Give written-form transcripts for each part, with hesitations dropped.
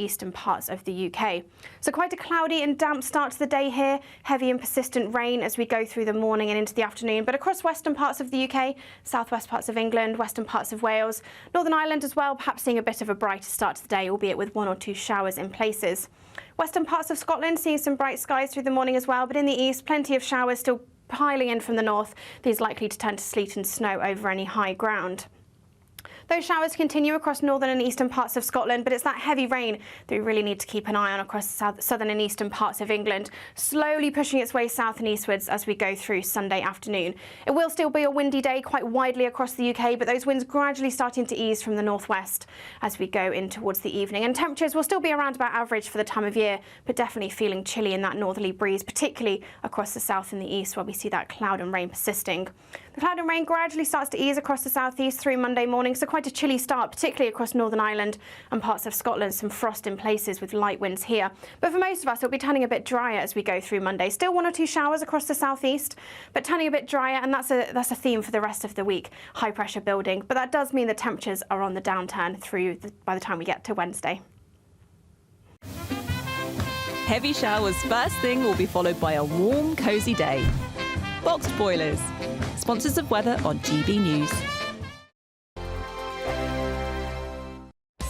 eastern parts of the UK. So quite a cloudy and damp start to the day here. Heavy and persistent rain as we go through the morning and into the afternoon. But across western parts of the UK, southwest parts of England, western parts of Wales, Northern Ireland as well, perhaps seeing a bit of a brighter start to the day, albeit with 1 or 2 showers in places. Western parts of Scotland seeing some bright skies through the morning as well, but in the east, plenty of showers still piling in from the north. These likely to turn to sleet and snow over any high ground. Those showers continue across northern and eastern parts of Scotland, but it's that heavy rain that we really need to keep an eye on across the southern and eastern parts of England, slowly pushing its way south and eastwards as we go through Sunday afternoon. It will still be a windy day quite widely across the UK, but those winds gradually starting to ease from the northwest as we go in towards the evening. And temperatures will still be around about average for the time of year, but definitely feeling chilly in that northerly breeze, particularly across the south and the east where we see that cloud and rain persisting. The cloud and rain gradually starts to ease across the southeast through Monday morning, so quite a chilly start, particularly across Northern Ireland and parts of Scotland. Some frost in places with light winds here. But for most of us, it'll be turning a bit drier as we go through Monday. Still 1 or 2 showers across the southeast, but turning a bit drier, and that's a theme for the rest of the week. High pressure building, but that does mean the temperatures are on the downturn by the time we get to Wednesday. Heavy showers first thing will be followed by a warm, cosy day. Boxed boilers, sponsors of weather on GB News.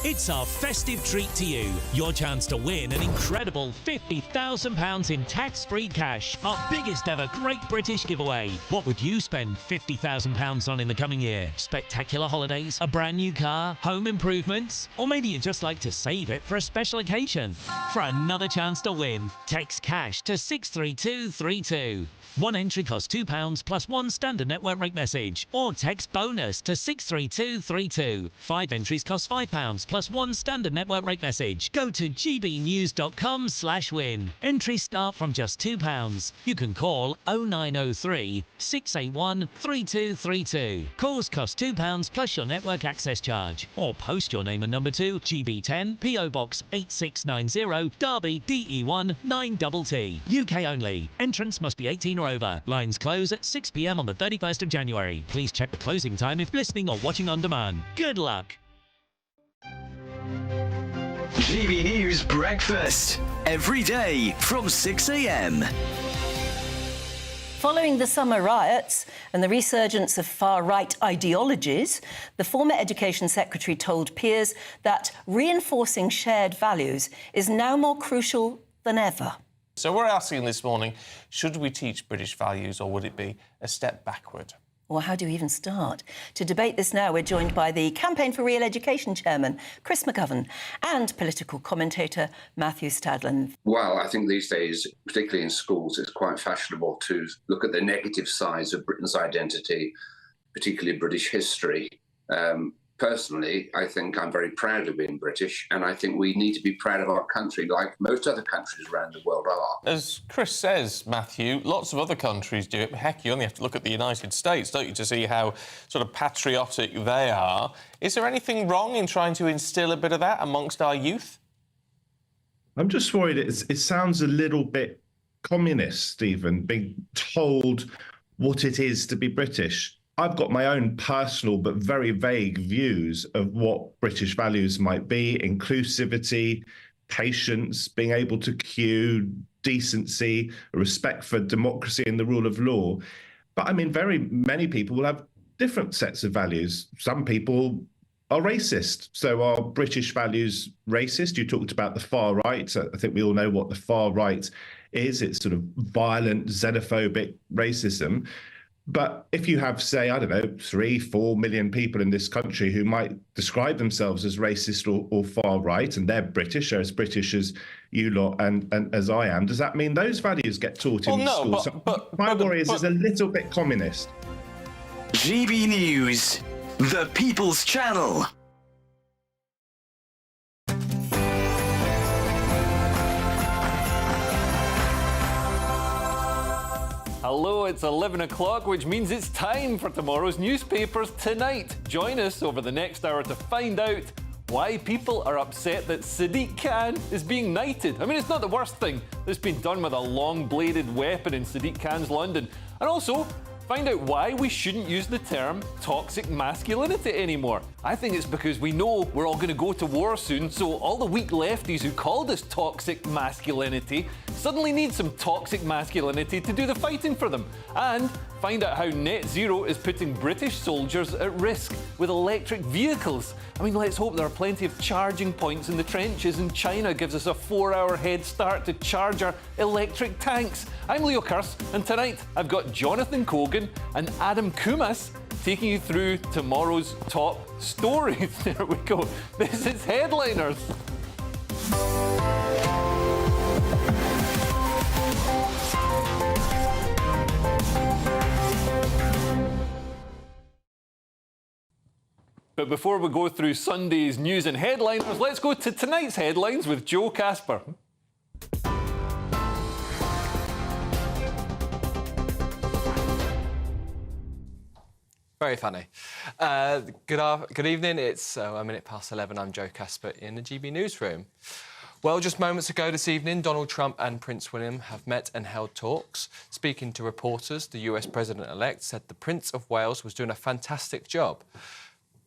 It's our festive treat to you. Your chance to win an incredible £50,000 in tax-free cash. Our biggest ever Great British giveaway. What would you spend £50,000 on in the coming year? Spectacular holidays, a brand new car, home improvements? Or maybe you'd just like to save it for a special occasion? For another chance to win, text cash to 63232. One entry costs £2 plus 1 standard network rate message. Or text bonus to 63232. 5 entries cost £5 plus 1 standard network rate message. Go to gbnews.com/win. Entries start from just £2. You can call 0903 681 3232. Calls cost £2 plus your network access charge. Or post your name and number to GB10 PO Box 8690 Derby DE1 9TT. UK only. Entrance must be 18 or over. Lines close at 6 p.m. on the 31st of January. Please check the closing time if listening or watching on demand. Good luck. GB News Breakfast. Every day from 6 a.m. Following the summer riots and the resurgence of far-right ideologies, the former Education Secretary told peers that reinforcing shared values is now more crucial than ever. So we're asking this morning, should we teach British values or would it be a step backward? Or how do you even start? To debate this now, we're joined by the Campaign for Real Education chairman, Chris McGovern, and political commentator Matthew Stadlen. Well, I think these days, particularly in schools, it's quite fashionable to look at the negative sides of Britain's identity, particularly British history. Personally, I think I'm very proud of being British, and I think we need to be proud of our country like most other countries around the world are. As Chris says, Matthew, lots of other countries do it. Heck, you only have to look at the United States, don't you, to see how sort of patriotic they are. Is there anything wrong in trying to instil a bit of that amongst our youth? I'm just worried it sounds a little bit communist, Stephen, being told what it is to be British. I've got my own personal but very vague views of what British values might be: inclusivity, patience, being able to queue, decency, respect for democracy and the rule of law. But I mean, very many people will have different sets of values. Some people are racist. So are British values racist? You talked about the far right. I think we all know what the far right is. It's sort of violent, xenophobic racism. But if you have, say, I don't know, 3-4 million people in this country who might describe themselves as racist or far right, and they're British, or as British as you lot and as I am, does that mean those values get taught in schools? My worry is it's a little bit communist. GB News, the People's Channel. Hello, it's 11 o'clock, which means it's time for tomorrow's newspapers tonight. Join us over the next hour to find out why people are upset that Sadiq Khan is being knighted. I mean, it's not the worst thing that's been done with a long-bladed weapon in Sadiq Khan's London. And also, Find out why we shouldn't use the term toxic masculinity anymore. I think it's because we know we're all going to go to war soon, so all the weak lefties who called us toxic masculinity suddenly need some toxic masculinity to do the fighting for them. And find out how net zero is putting British soldiers at risk with electric vehicles. I mean, let's hope there are plenty of charging points in the trenches, and China gives us a 4-hour head start to charge our electric tanks. I'm Leo Kirst, and tonight I've got Jonathan Cogan and Adam Kumas taking you through tomorrow's top stories. There we go. This is Headliners. But before we go through Sunday's news and headliners, let's go to tonight's headlines with Joe Casper. Very funny. Good evening. It's a minute past 11. I'm Joe Casper in the GB newsroom. Well, just moments ago this evening, Donald Trump and Prince William have met and held talks. Speaking to reporters, the US president-elect said the Prince of Wales was doing a fantastic job.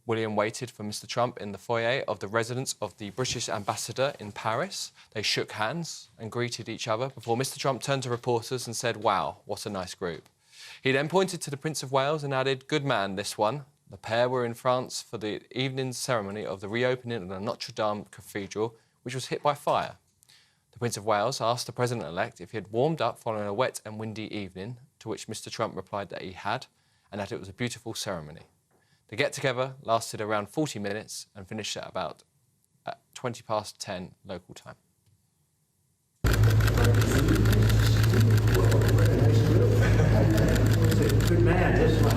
William waited for Mr. Trump in the foyer of the residence of the British ambassador in Paris. They shook hands and greeted each other before Mr. Trump turned to reporters and said, "Wow, what a nice group." He then pointed to the Prince of Wales and added, "Good man, this one." The pair were in France for the evening's ceremony of the reopening of the Notre Dame Cathedral, which was hit by fire. The Prince of Wales asked the President-elect if he had warmed up following a wet and windy evening, to which Mr. Trump replied that he had, and that it was a beautiful ceremony. The get-together lasted around 40 minutes and finished at about 20 past 10 local time. Good man, this one.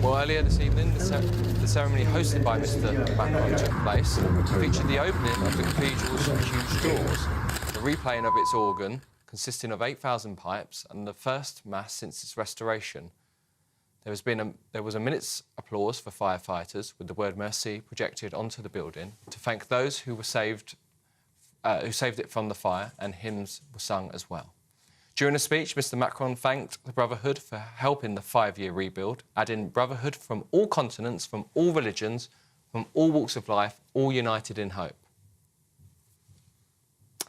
Well, earlier this evening, the ceremony hosted by Mr. Macron took place and featured the opening of the cathedral's huge doors, the replaying of its organ, consisting of 8,000 pipes, and the first mass since its restoration. There was a minute's applause for firefighters, with the word "mercy" projected onto the building to thank those who saved it from the fire, and hymns were sung as well. During a speech, Mr. Macron thanked the Brotherhood for helping the 5-year rebuild, adding "Brotherhood from all continents, from all religions, from all walks of life, all united in hope."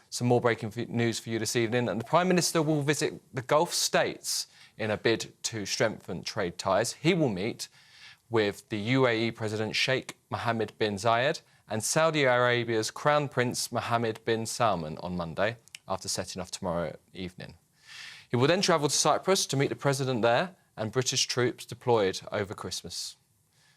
Some more breaking news for you this evening, and the Prime Minister will visit the Gulf states in a bid to strengthen trade ties. He will meet with the UAE President Sheikh Mohammed bin Zayed and Saudi Arabia's Crown Prince Mohammed bin Salman on Monday, after setting off tomorrow evening. He will then travel to Cyprus to meet the President there and British troops deployed over Christmas.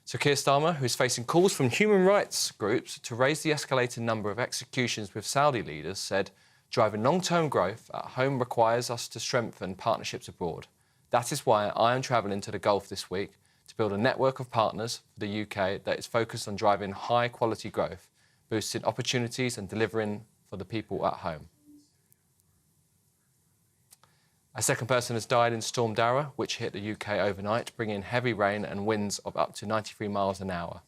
So Keir Starmer, who is facing calls from human rights groups to raise the escalating number of executions with Saudi leaders, said, "Driving long-term growth at home requires us to strengthen partnerships abroad. That is why I am travelling to the Gulf this week to build a network of partners for the UK that is focused on driving high-quality growth, boosting opportunities and delivering for the people at home." A second person has died in Storm Dara, which hit the UK overnight, bringing heavy rain and winds of up to 93 miles an hour.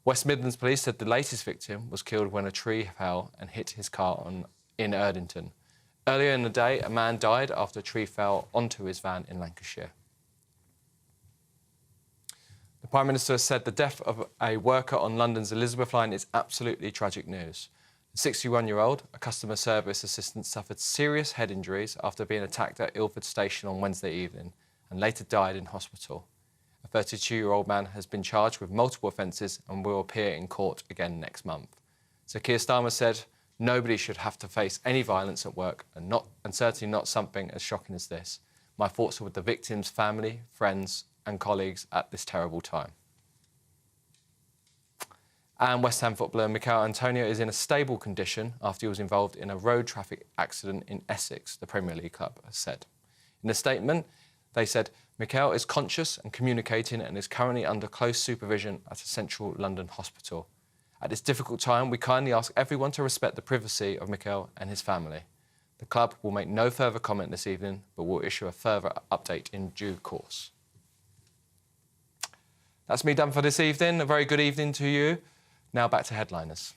West Midlands Police said the latest victim was killed when a tree fell and hit his car in Erdington. Earlier in the day, a man died after a tree fell onto his van in Lancashire. The Prime Minister said the death of a worker on London's Elizabeth line is absolutely tragic news. The 61-year-old, a customer service assistant, suffered serious head injuries after being attacked at Ilford Station on Wednesday evening and later died in hospital. A 32-year-old man has been charged with multiple offences and will appear in court again next month. So Keir Starmer said, "Nobody should have to face any violence at work, and certainly not something as shocking as this. My thoughts are with the victims' family, friends and colleagues at this terrible time." And West Ham footballer Mikel Antonio is in a stable condition after he was involved in a road traffic accident in Essex, the Premier League club has said. In a statement, they said, "Mikel is conscious and communicating and is currently under close supervision at a central London hospital. At this difficult time, we kindly ask everyone to respect the privacy of Mikel and his family. The club will make no further comment this evening, but will issue a further update in due course." That's me done for this evening. A very good evening to you. Now back to headliners.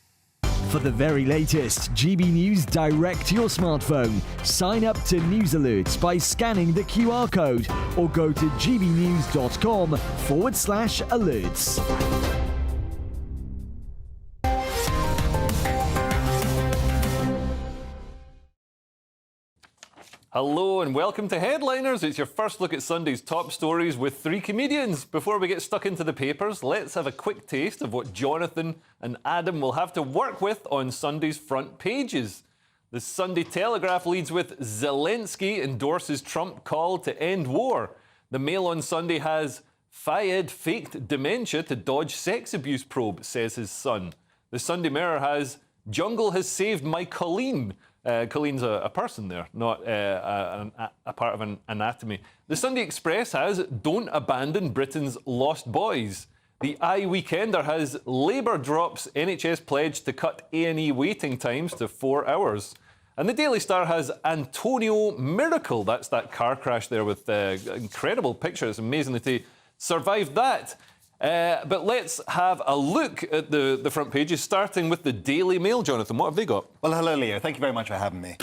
For the very latest GB News direct to your smartphone, sign up to News Alerts by scanning the QR code or go to gbnews.com/alerts. Hello and welcome to Headliners. It's your first look at Sunday's top stories with three comedians. Before we get stuck into the papers, let's have a quick taste of what Jonathan and Adam will have to work with on Sunday's front pages. The Sunday Telegraph leads with Zelensky endorses Trump call to end war. The Mail on Sunday has Fayed faked dementia to dodge sex abuse probe, says his son. The Sunday Mirror has Jungle has saved my Colleen. Colleen's a person there, not a part of an anatomy. The Sunday Express has Don't Abandon Britain's Lost Boys. The Eye Weekender has Labour drops NHS pledge to cut A&E waiting times to 4 hours. And the Daily Star has Antonio Miracle. That's that car crash there with incredible picture. It's amazing that he survived that. But let's have a look at the front pages, starting with the Daily Mail. Jonathan, what have they got? Well, hello, Leo. Thank you very much for having me.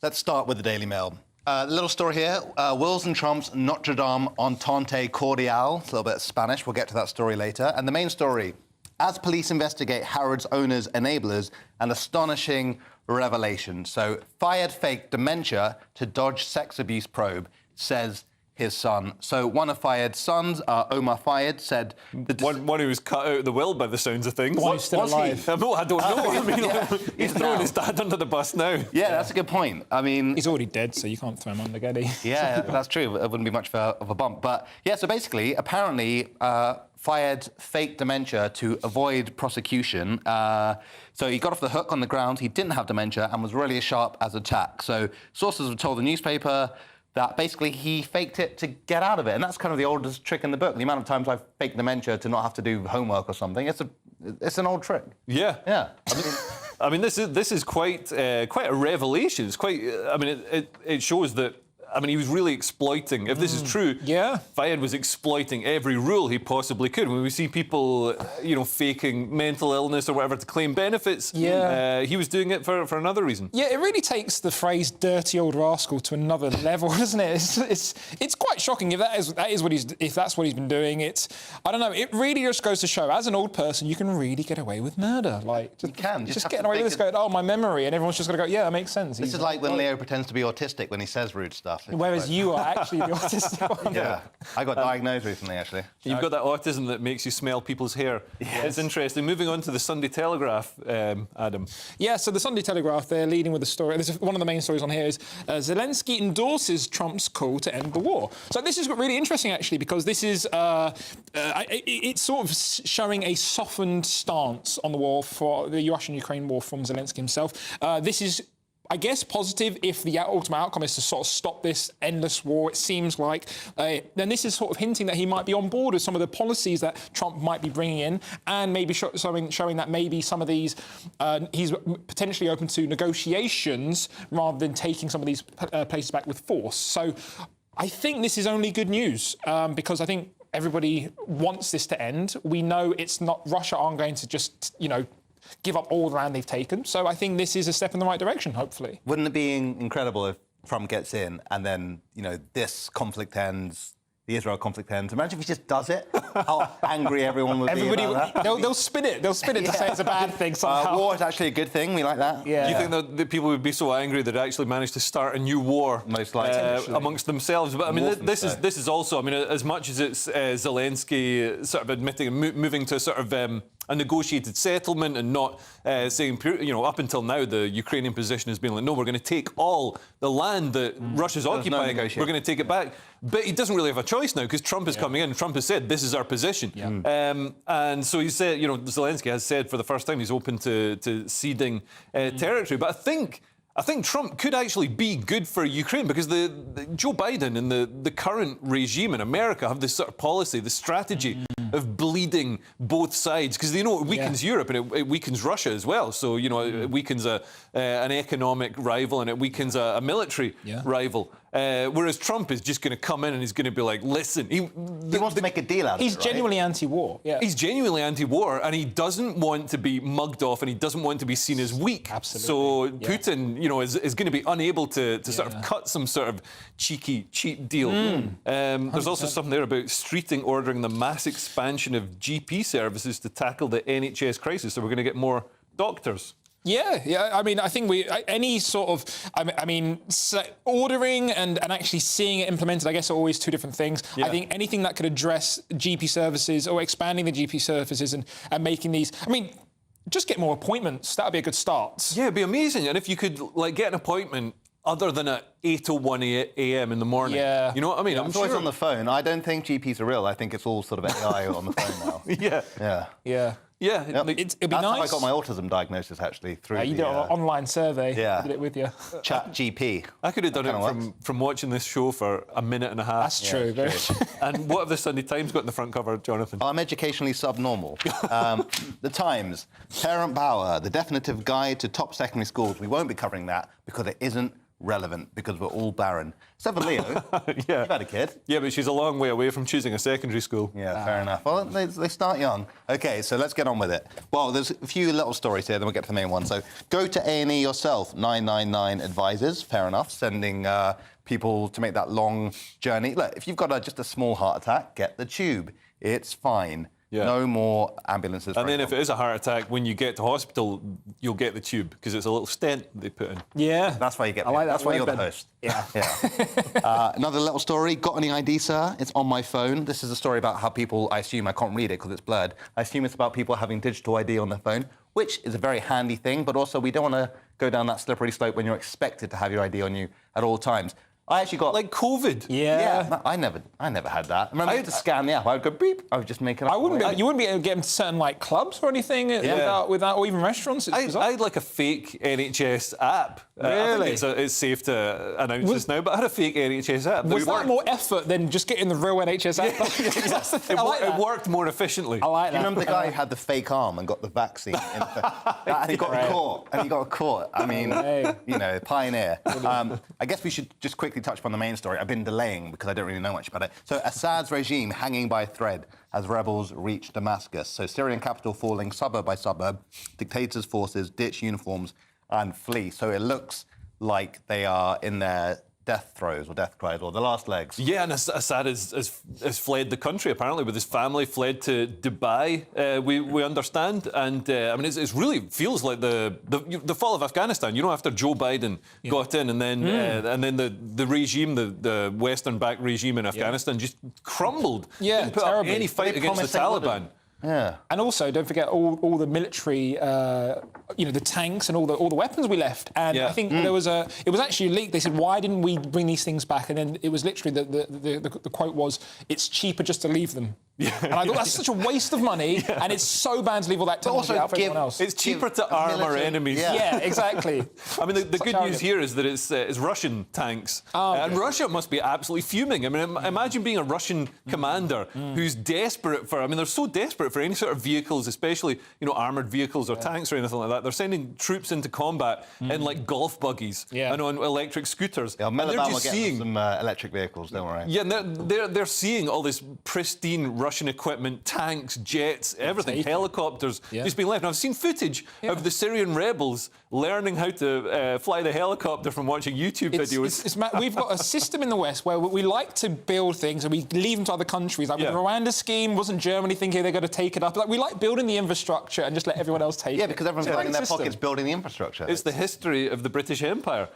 Let's start with the Daily Mail. Little story here. Wills and Trump's Notre Dame Entente Cordiale. It's a little bit of Spanish. We'll get to that story later. And the main story, as police investigate Harrods owners' enablers, an astonishing revelation. So, fired fake dementia to dodge sex abuse probe, says his son. So one of Fayed's sons, Omar Fayed, said... One who was cut out of the will by the sounds of things. One who's still alive. No, I don't know. I mean, Yeah. he's throwing his dad under the bus now. Yeah, that's a good point. I mean... He's already dead, so you can't throw him under, can he? Yeah, that's true. It wouldn't be much of a bump. But, yeah, so basically, apparently, Fayed faked dementia to avoid prosecution. So he got off the hook on the ground. He didn't have dementia and was really as sharp as a tack. So sources have told the newspaper that basically he faked it to get out of it. And that's kind of the oldest trick in the book. The amount of times I've faked dementia to not have to do homework or something, it's an old trick. Yeah. Yeah. I mean, this is quite a revelation. It's quite. I mean, it shows that. I mean, he was really exploiting. If this is true, Fayed was exploiting every rule he possibly could. When we see people, faking mental illness or whatever to claim benefits, he was doing it for another reason. Yeah, it really takes the phrase "dirty old rascal" to another level, doesn't it? It's quite shocking if that's what he's been doing. I don't know. It really just goes to show, as an old person, you can really get away with murder. Like you can just getting away with this. Going, oh, my memory, and everyone's just going to go, yeah, that makes sense. This is like when Leo pretends to be autistic when he says rude stuff. Whereas you are actually the autistic one. Yeah, I got diagnosed recently, actually. You've got that autism that makes you smell people's hair. Yes. It's interesting. Moving on to the Sunday Telegraph, Adam. Yeah, so the Sunday Telegraph, they're leading with a story. This is one of the main stories on here is Zelensky endorses Trump's call to end the war. So this is really interesting, actually, because this is it's sort of showing a softened stance on the war for the Russian-Ukraine war from Zelensky himself. This is, I guess, positive if the ultimate outcome is to sort of stop this endless war, it seems like. Then this is sort of hinting that he might be on board with some of the policies that Trump might be bringing in, and maybe showing that maybe some of these, he's potentially open to negotiations rather than taking some of these places back with force. So I think this is only good news, because I think everybody wants this to end. We know it's not, Russia aren't going to just, give up all the land they've taken. So I think this is a step in the right direction, hopefully. Wouldn't it be incredible if Trump gets in and then, this conflict ends, the Israel conflict ends? Imagine if he just does it. How angry everyone would be about that. They'll spin it. They'll spin it to say it's a bad thing somehow. War is actually a good thing. We like that. Yeah. Do you think that the people would be so angry that they actually managed to start a new war most likely amongst themselves? But I mean, this is also. I mean, as much as it's Zelensky sort of admitting and moving to sort of a negotiated settlement and not saying, up until now, the Ukrainian position has been like, no, we're going to take all the land that Russia's occupying. We're going to take it back. But he doesn't really have a choice now because Trump is coming in. Trump has said, this is our position. Yeah. And so he said, Zelensky has said for the first time he's open to ceding territory. But I think Trump could actually be good for Ukraine because the Joe Biden and the current regime in America have this sort of policy, the strategy of bleeding both sides because they know it weakens Europe and it weakens Russia as well. So, it weakens an economic rival and it weakens a military rival. Whereas Trump is just going to come in and he's going to be like, listen... He wants to make a deal out of it, He's genuinely anti-war, yeah. He's genuinely anti-war, and he doesn't want to be mugged off, and he doesn't want to be seen as weak. Absolutely. So Putin, is going to be unable to sort of cut some sort of cheap deal. There's also something there about Streeting ordering the mass expansion of GP services to tackle the NHS crisis, so we're going to get more doctors. Yeah. I mean, I think any sort of, ordering and actually seeing it implemented, I guess, are always two different things. Yeah. I think anything that could address GP services or expanding the GP services and making these, just get more appointments. That would be a good start. Yeah, it'd be amazing. And if you could, get an appointment other than at 8:01 a.m. in the morning. Yeah. You know what I mean? I'm always on the phone. I don't think GPs are real. I think it's all sort of AI on the phone now. Yeah. Yep. It'd be That's nice. how I got my autism diagnosis, actually, through you did an online survey. Yeah. I did it with you. Chat GP. I could have done it from watching this show for a minute and a half. That's true. Very true. And what have the Sunday Times got in the front cover, Jonathan? I'm educationally subnormal. The Times, Parent Power, the definitive guide to top secondary schools. We won't be covering that because it isn't relevant, because we're all barren. Except for Leo. Yeah. You've had a kid. Yeah, but she's a long way away from choosing a secondary school. Yeah, fair enough. Well, they start young. OK, so let's get on with it. Well, there's a few little stories here, then we'll get to the main one. So go to A&E yourself, 999 advisors. Fair enough, sending people to make that long journey. Look, if you've got just a small heart attack, get the tube. It's fine. Yeah. No more ambulances. And then if it is a heart attack, when you get to hospital, you'll get the tube, because it's a little stent they put in. Yeah. That's why you get I like that. That's why you're the host. Yeah. Another little story. Got any ID, sir? It's on my phone. This is a story about how people, I assume, I can't read it because it's blurred. I assume it's about people having digital ID on their phone, which is a very handy thing, but also we don't want to go down that slippery slope when you're expected to have your ID on you at all times. I actually got... Like COVID. Yeah. I never had that. I remember I had to scan the app. I would go beep. I would just make it up. You wouldn't be able to get into certain clubs or anything without, or even restaurants. I had like a fake NHS app. Really? I think it's safe to announce this now, but I had a fake NHS app. Was that more effort than just getting the real NHS app? It worked more efficiently. I like that. Do you remember the guy who had the fake arm and got the vaccine? And he got caught. I mean, pioneer. I guess we should just quickly touch upon the main story. I've been delaying because I don't really know much about it. So Assad's regime hanging by a thread as rebels reach Damascus. So Syrian capital falling suburb by suburb. Dictators' forces ditch uniforms and flee. So it looks like they are in their death throes or death cries or the last legs. Yeah, and Assad has fled the country, apparently, with his family, fled to Dubai, we understand. And, it really feels like the fall of Afghanistan, after Joe Biden got in and then the regime, the Western-backed regime in Afghanistan just crumbled. Yeah, didn't put up any fight against the Taliban. Yeah. And also, don't forget all the military, the tanks and all the weapons we left. And I think it was actually leaked. They said, why didn't we bring these things back? And then it was literally, the quote was, it's cheaper just to leave them. Yeah. And I thought, that's such a waste of money, and it's so bad to leave all that technology out for everyone else. It's cheaper to arm our enemies. Yeah, exactly. The good news here is that it's Russian tanks. And Russia must be absolutely fuming. Imagine being a Russian commander who's desperate for... they're so desperate for any sort of vehicles, especially, armoured vehicles or tanks or anything like that. They're sending troops into combat in, golf buggies and on electric scooters. Yeah, Alabama will get some electric vehicles, don't worry. Yeah, and they're seeing all this pristine Russian equipment, tanks, jets, everything, helicopters, just being left. And I've seen footage of the Syrian rebels learning how to fly the helicopter from watching YouTube videos. We've got a system in the West where we like to build things and we leave them to other countries. With the Rwanda scheme, wasn't Germany thinking they're going to take it up? We like building the infrastructure and just let everyone else take it. Yeah, because everyone's lining their pockets building the infrastructure. It's the history of the British Empire.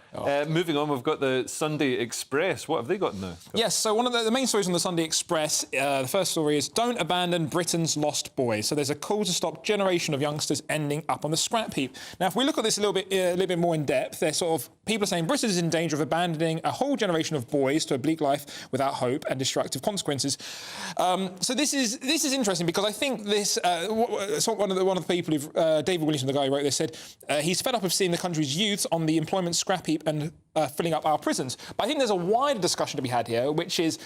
Moving on, we've got the Sunday Express. What have they got now? Yes, so one of the main stories on the Sunday Express, the first story is, don't abandon Britain's lost boys. So there's a call to stop generation of youngsters ending up on the scrap heap. Now, if we look at this a little bit more in depth, they're people are saying Britain is in danger of abandoning a whole generation of boys to a bleak life without hope and destructive consequences. So this is interesting because I think this. One of the people who David Williamson, the guy who wrote this, said he's fed up of seeing the country's youths on the employment scrap heap and filling up our prisons. But I think there's a wider discussion to be had here, which has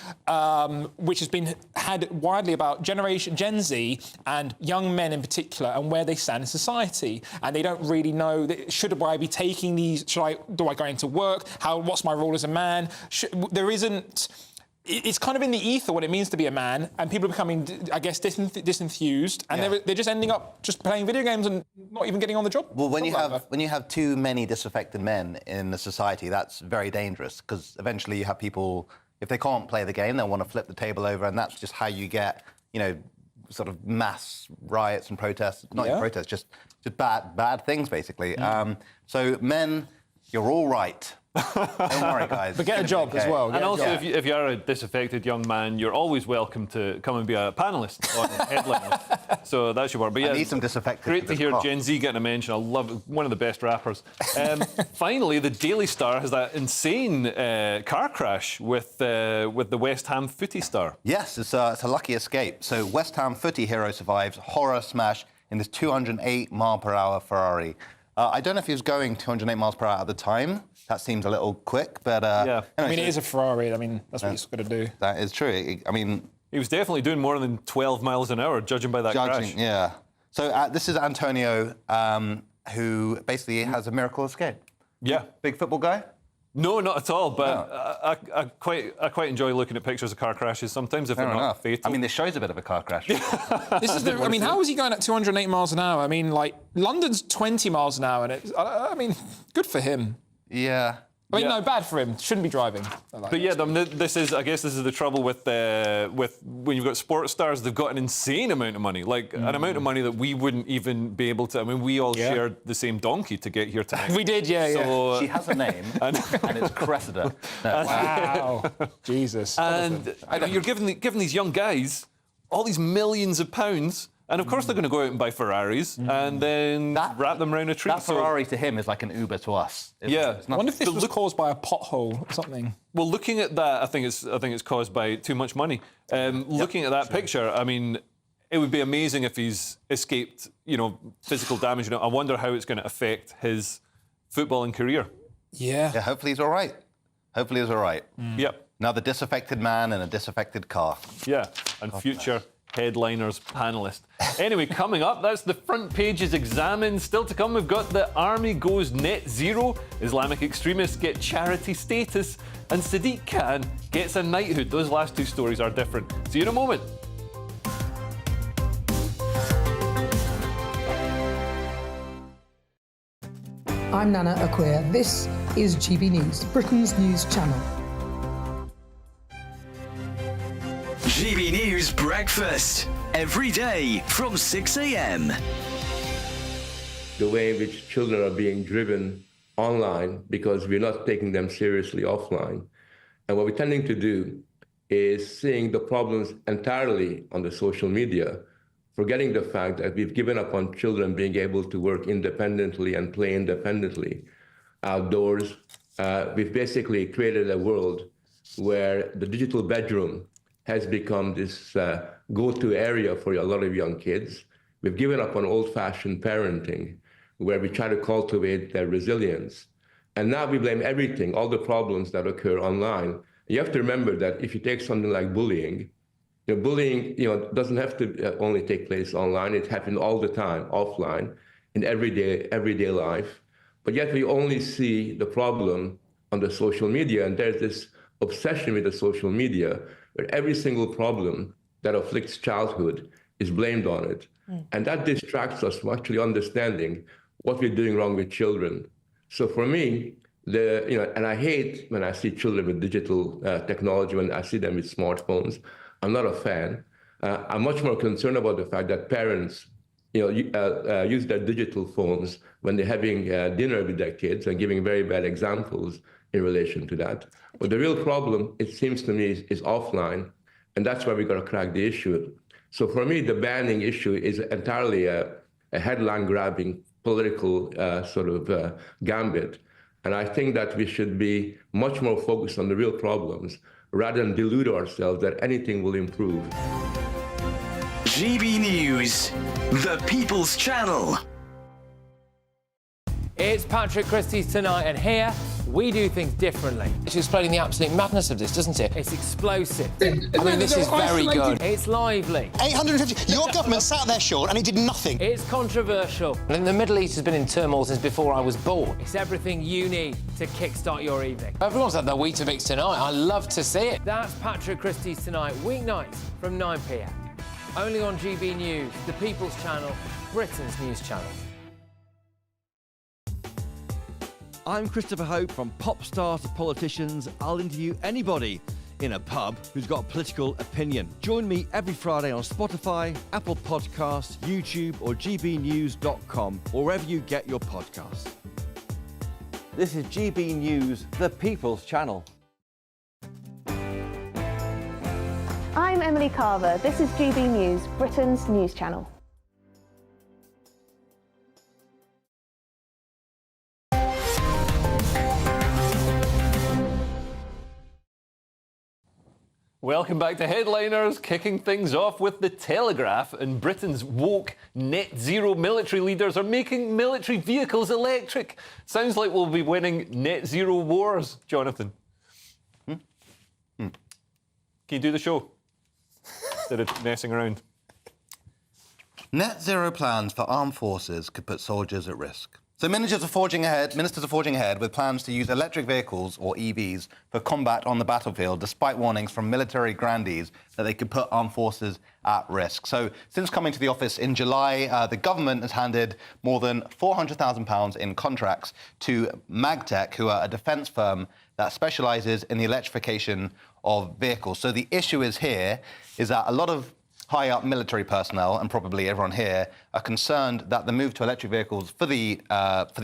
been had widely about Gen Z and young men in particular, and where they stand in society. And they don't really know, should I be taking these? Do I go into work? What's my role as a man? It's kind of in the ether what it means to be a man, and people are becoming, I guess, disenthused, and they're just ending up just playing video games and not even getting on the job. Well, when you have too many disaffected men in the society, that's very dangerous, because eventually you have people, if they can't play the game, they'll want to flip the table over, and that's just how you get, sort of mass riots and protests. Not even protests, just bad things, basically. So men, you're all right. Don't worry, guys. But get a job as well. And also, if you are a disaffected young man, you're always welcome to come and be a panellist on Headliners. So that should work. But I need some disaffected. Great to hear Gen Z getting a mention. I love it. One of the best rappers. Finally, the Daily Star has that insane car crash with the West Ham footy star. Yes, it's a lucky escape. So West Ham footy hero survives horror smash in this 208-mile-per-hour Ferrari. I don't know if he was going 208 miles per hour at the time. That seems a little quick, but... Anyway, it is a Ferrari. I mean, that's what he's got to do. That is true. He was definitely doing more than 12 miles an hour, judging by that crash. Yeah. So this is Antonio, who basically has a miracle escape. Yeah. Big football guy? No, not at all, but I quite enjoy looking at pictures of car crashes sometimes, if they're not fatal. I mean, this show's a bit of a car crash. This is how was he going at 208 miles an hour? I mean, London's 20 miles an hour, and good for him. Yeah. No, bad for him. Shouldn't be driving. This is the trouble with when you've got sports stars. They've got an insane amount of money, an amount of money that we wouldn't even be able to. I mean, we all shared the same donkey to get here tonight. We did, So, she has a name, and it's Cressida. No. Wow. Jesus. And you're giving these young guys all these millions of pounds. And of course they're going to go out and buy Ferraris and then wrap them around a tree. That Ferrari to him is like an Uber to us. I wonder if this was caused by a pothole or something. Well, looking at that, I think it's caused by too much money. Looking at that picture, I mean, it would be amazing if he's escaped, physical damage. I wonder how it's going to affect his footballing career. Yeah. Hopefully he's all right. Yep. Now the disaffected man in a disaffected car. Yeah, and future Headliners panellist. Anyway, coming up, that's the front pages examined. Still to come, we've got the army goes net zero, Islamic extremists get charity status, and Sadiq Khan gets a knighthood. Those last two stories are different. See you in a moment. I'm Nana Akua. This is GB News, Britain's news channel. GB News Breakfast, every day from 6 a.m. The way in which children are being driven online because we're not taking them seriously offline. And what we're tending to do is seeing the problems entirely on the social media, forgetting the fact that we've given up on children being able to work independently and play independently outdoors. We've basically created a world where the digital bedroom has become this go-to area for a lot of young kids. We've given up on old-fashioned parenting, where we try to cultivate their resilience. And now we blame everything, all the problems that occur online. You have to remember that if you take something like bullying, bullying doesn't have to only take place online. It happens all the time, offline, in everyday life. But yet we only see the problem on the social media, and there's this obsession with the social media where every single problem that afflicts childhood is blamed on it. And that distracts us from actually understanding what we're doing wrong with children. So for me, and I hate when I see children with digital technology, when I see them with smartphones. I'm not a fan. I'm much more concerned about the fact that parents use their digital phones when they're having dinner with their kids and giving very bad examples in relation to that. But the real problem, it seems to me, is offline, and that's why we've got to crack the issue. So for me, the banning issue is entirely a headline-grabbing political gambit. And I think that we should be much more focused on the real problems rather than delude ourselves that anything will improve. GB News, the People's Channel. It's Patrick Christie's Tonight, and here We do things differently. It's explaining the absolute madness of this, doesn't it? It's explosive. I mean, this is very good. It's lively. 850. Your government sat there, Sean, and it did nothing. It's controversial. And the Middle East has been in turmoil since before I was born. It's everything you need to kickstart your evening. Everyone's had their Weetabix tonight. I love to see it. That's Patrick Christie's Tonight, weeknights from 9 p.m. Only on GB News, the People's Channel, Britain's news channel. I'm Christopher Hope. From pop stars to politicians, I'll interview anybody in a pub who's got a political opinion. Join me every Friday on Spotify, Apple Podcasts, YouTube or gbnews.com, or wherever you get your podcasts. This is GB News, the People's Channel. I'm Emily Carver. This is GB News, Britain's news channel. Welcome back to Headliners, kicking things off with The Telegraph. And Britain's woke net zero military leaders are making military vehicles electric. Sounds like we'll be winning net zero wars, Jonathan. Can you do the show instead of messing around? Net zero plans for armed forces could put soldiers at risk. So ministers are forging ahead with plans to use electric vehicles, or EVs, for combat on the battlefield, despite warnings from military grandees that they could put armed forces at risk. So since coming to the office in July, the government has handed more than £400,000 in contracts to Magtech, who are a defence firm that specialises in the electrification of vehicles. So the issue is that a lot of high-up military personnel, and probably everyone here, are concerned that the move to electric vehicles for the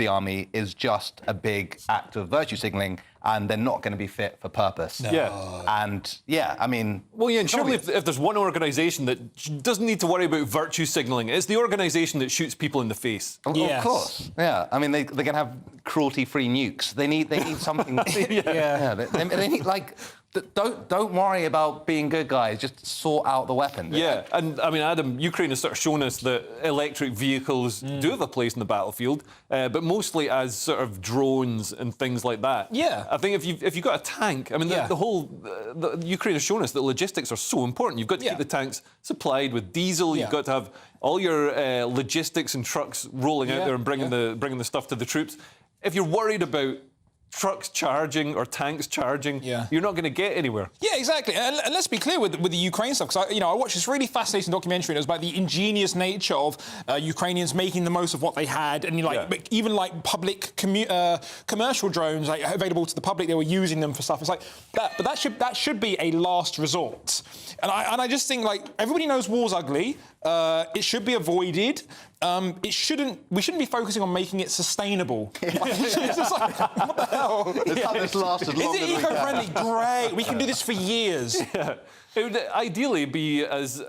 army is just a big act of virtue signalling, and they're not going to be fit for purpose. No. Yeah. And, yeah, I mean... Well, yeah, and surely if there's one organisation that doesn't need to worry about virtue signalling, it's the organisation that shoots people in the face. Of course. Yeah. I mean, they're going to have cruelty-free nukes. They need something... They need, like... Don't worry about being good guys. Just sort out the weapons. Yeah, and I mean, Adam, Ukraine has sort of shown us that electric vehicles do have a place in the battlefield, but mostly as sort of drones and things like that. Yeah, I think if you've got a tank, I mean, the Ukraine has shown us that logistics are so important. You've got to keep the tanks supplied with diesel. You've got to have all your logistics and trucks rolling out there and bringing the stuff to the troops. If you're worried about trucks charging or tanks charging, you're not going to get anywhere. Yeah, exactly. And let's be clear with the Ukraine stuff, because I watched this really fascinating documentary, and it was about the ingenious nature of Ukrainians making the most of what they had, and even like public commercial drones available to the public, they were using them for stuff. It's like that, but that should be a last resort. And I just think, like, everybody knows war's ugly. It should be avoided. We shouldn't be focusing on making it sustainable. It's just like, what the hell? Let's have this last as long Is it eco-friendly? Great. We can do this for years. Yeah. It would ideally be as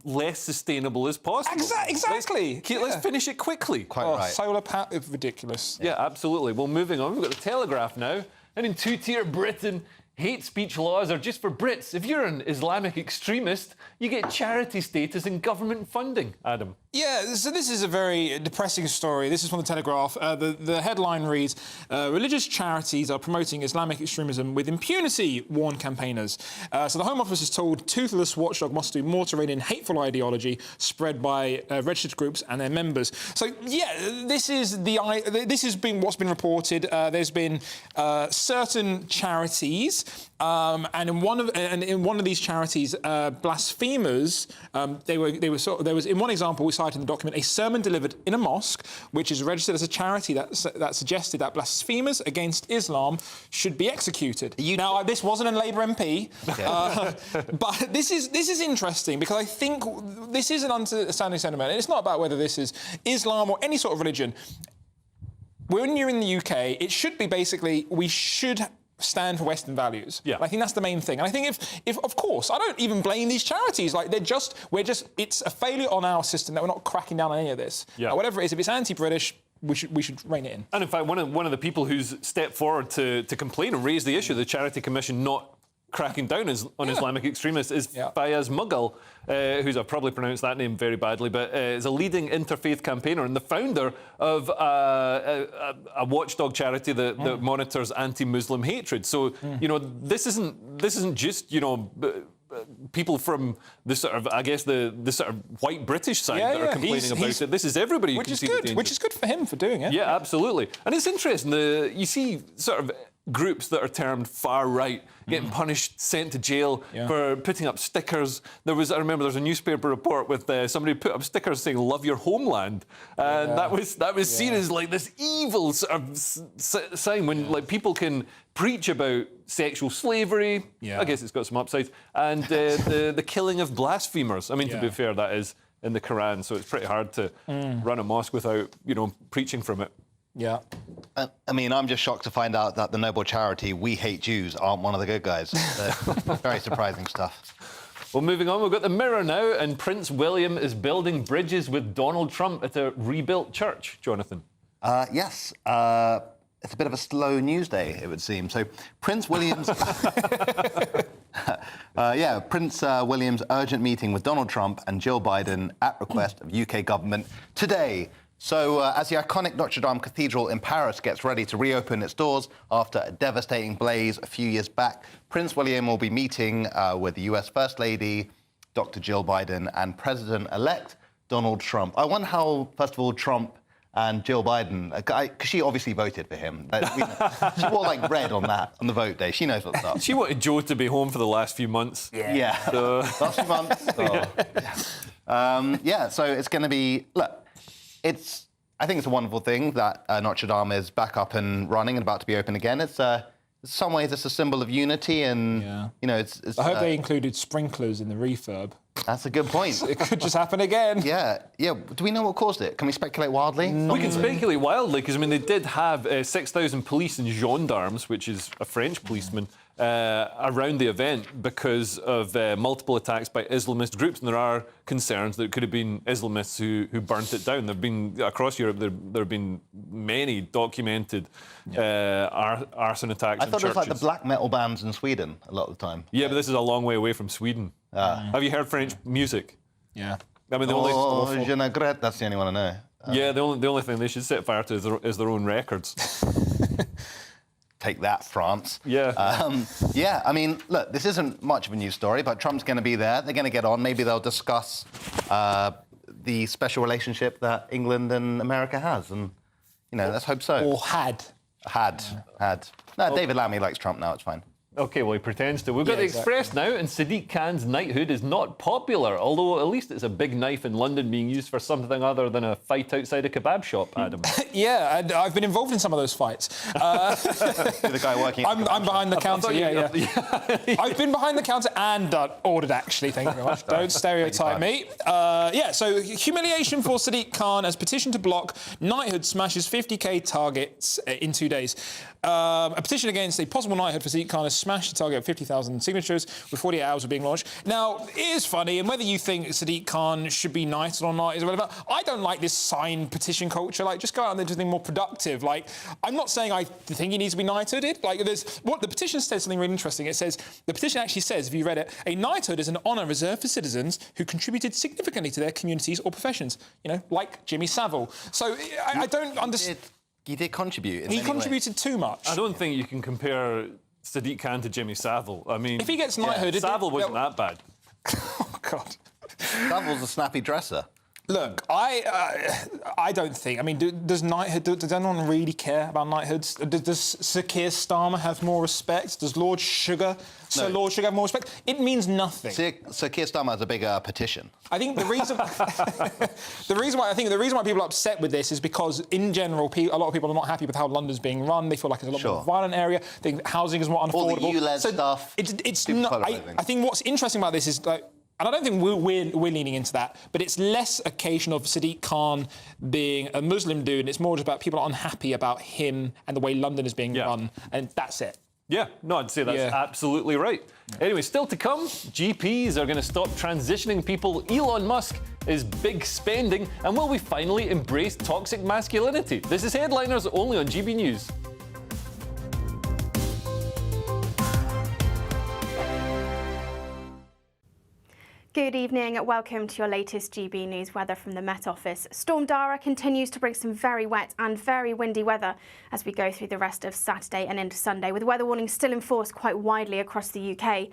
less sustainable as possible. Exactly. Let's finish it quickly. Quite right. Solar power is ridiculous. Yeah, absolutely. Well, moving on, we've got the Telegraph now. And in two-tier Britain, hate speech laws are just for Brits. If you're an Islamic extremist, you get charity status and government funding, Adam. Yeah, so this is a very depressing story. This is from the Telegraph. The headline reads, religious charities are promoting Islamic extremism with impunity, warn campaigners. So the Home Office has told toothless watchdog must do more to rein in hateful ideology spread by registered groups and their members. So, yeah, this has been what's been reported. There's been certain charities, and in one of these charities, blasphemers, there was in one example we cited in the document a sermon delivered in a mosque, which is registered as a charity that suggested that blasphemers against Islam should be executed. Now, this wasn't a Labour MP, but this is interesting because I think this is an understanding sentiment. It's not about whether this is Islam or any sort of religion. When you're in the UK, it should be basically we should stand for Western values. Yeah. I think that's the main thing. And I think if of course, I don't even blame these charities. Like it's a failure on our system that we're not cracking down on any of this. Yeah. Whatever it is, if it's anti-British, we should rein it in. And in fact, one of the people who's stepped forward to complain and raise the issue, the Charity Commission not cracking down on Islamic extremists is Fayez Mughal, who's I've probably pronounced that name very badly, but is a leading interfaith campaigner and the founder of a watchdog charity that monitors anti-Muslim hatred. So you know, this isn't just, you know, people from the sort of, I guess, the sort of white British side that are complaining about it. This is everybody. Which is good. Which is good for him for doing it. Yeah, absolutely. And it's interesting. You see sort of groups that are termed far right getting punished, sent to jail for putting up stickers. I remember there was a newspaper report with somebody put up stickers saying "Love your homeland," and that was seen as like this evil sort of sign when like people can preach about sexual slavery. I guess it's got some upsides, and the killing of blasphemers. I mean, to be fair, that is in the Quran, so it's pretty hard to run a mosque without, you know, preaching from it. Yeah. I mean, I'm just shocked to find out that the noble charity We Hate Jews aren't one of the good guys. Very surprising stuff. Well, moving on, we've got the Mirror now, and Prince William is building bridges with Donald Trump at a rebuilt church. Jonathan. Yes. It's a bit of a slow news day, it would seem. So Prince William's... Prince William's urgent meeting with Donald Trump and Jill Biden at request of UK government today. So as the iconic Notre Dame Cathedral in Paris gets ready to reopen its doors after a devastating blaze a few years back, Prince William will be meeting with the US First Lady, Dr. Jill Biden, and President-elect Donald Trump. I wonder how, first of all, Trump and Jill Biden, because she obviously voted for him. She wore like red on the vote day. She knows what's up. She wanted Joe to be home for the last few months. Yeah. So... last few months. So it's going to be... Look, I think it's a wonderful thing that Notre Dame is back up and running and about to be open again. It's in some ways it's a symbol of unity, and you know, it's I hope they included sprinklers in the refurb. That's a good point. It could just happen again. Yeah. Do we know what caused it? Can we speculate wildly? We can speculate wildly because, I mean, they did have 6,000 police and gendarmes, which is a French policeman, around the event because of multiple attacks by Islamist groups, and there are concerns that it could have been Islamists who burnt it down. There've been across Europe. There have been many documented arson attacks. I thought it was like the black metal bands in Sweden a lot of the time. Yeah, but this is a long way away from Sweden. Have you heard French music? Yeah. I mean, je ne regrette. That's the only one I know. Yeah, the only thing they should set fire to is their own records. Take that, France. Yeah. I mean, look, this isn't much of a news story, but Trump's going to be there. They're going to get on. Maybe they'll discuss the special relationship that England and America has, and you know, let's hope so. Or had. No, David Lammy likes Trump now. It's fine. OK, well, he pretends to. We've got the Express now, and Sadiq Khan's knighthood is not popular, although at least it's a big knife in London being used for something other than a fight outside a kebab shop, Adam. Yeah, and I've been involved in some of those fights. You're the guy working... I'm behind the counter, I've been behind the counter and ordered, actually, thank you very much. Don't stereotype me. So humiliation for Sadiq Khan as petition to block knighthood smashes 50k targets in 2 days. A petition against a possible knighthood for Sadiq Khan has smashed the target of 50,000 signatures with 48 hours of being launched. Now, it is funny, and whether you think Sadiq Khan should be knighted or not is irrelevant. I don't like this signed petition culture. Like, just go out and do something more productive. Like, I'm not saying I think he needs to be knighted. Like, what the petition says something really interesting. It says, the petition actually says, if you read it, a knighthood is an honour reserved for citizens who contributed significantly to their communities or professions. You know, like Jimmy Savile. So I don't understand. He did contribute. He contributed too much. I don't think you can compare Sadiq Khan to Jimmy Savile. I mean, if he gets knighthood, Savile wasn't that bad. Oh God, Savile's a snappy dresser. Look, I don't think. I mean, does knighthood? Does anyone really care about knighthoods? Does Sir Keir Starmer have more respect? Does Lord Sugar have more respect? It means nothing. Sir Keir Starmer has a bigger petition. I think the reason why people are upset with this is because, in general, a lot of people are not happy with how London's being run. They feel like it's a lot more violent area. They think housing is more unaffordable. All the EU-led stuff. It's not. I think what's interesting about this is like. And I don't think we're leaning into that, but it's less a occasion of Sadiq Khan being a Muslim dude, and it's more just about people are unhappy about him and the way London is being run, and that's it. Yeah, no, I'd say that's absolutely right. Anyway, still to come, GPs are going to stop transitioning people. Elon Musk is big spending, and will we finally embrace toxic masculinity? This is Headliners, only on GB News. Good evening. Welcome to your latest GB News weather from the Met Office. Storm Dara continues to bring some very wet and very windy weather as we go through the rest of Saturday and into Sunday, with weather warnings still in force quite widely across the UK.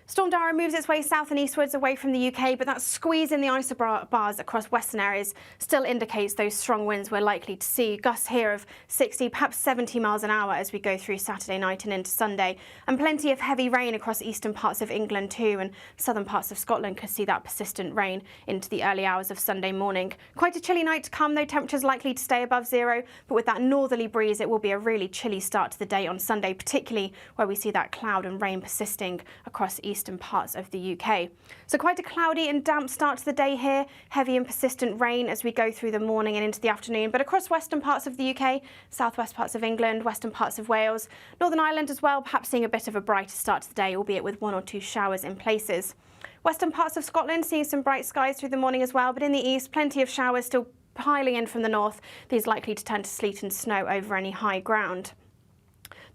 Storm Dara moves its way south and eastwards away from the UK, but that squeeze in the isobars across western areas still indicates those strong winds we're likely to see. Gusts here of 60, perhaps 70 miles an hour as we go through Saturday night and into Sunday. And plenty of heavy rain across eastern parts of England too, and southern parts of Scotland could see that persistent rain into the early hours of Sunday morning. Quite a chilly night to come, though. Temperatures likely to stay above zero, but with that northerly breeze, it will be a really chilly start to the day on Sunday, particularly where we see that cloud and rain persisting across eastern parts of the UK. So quite a cloudy and damp start to the day here. Heavy and persistent rain as we go through the morning and into the afternoon, but across western parts of the UK, southwest parts of England, western parts of Wales, Northern Ireland as well, perhaps seeing a bit of a brighter start to the day, albeit with 1 or 2 showers in places. Western parts of Scotland seeing some bright skies through the morning as well, but in the east, plenty of showers still piling in from the north. These likely to turn to sleet and snow over any high ground.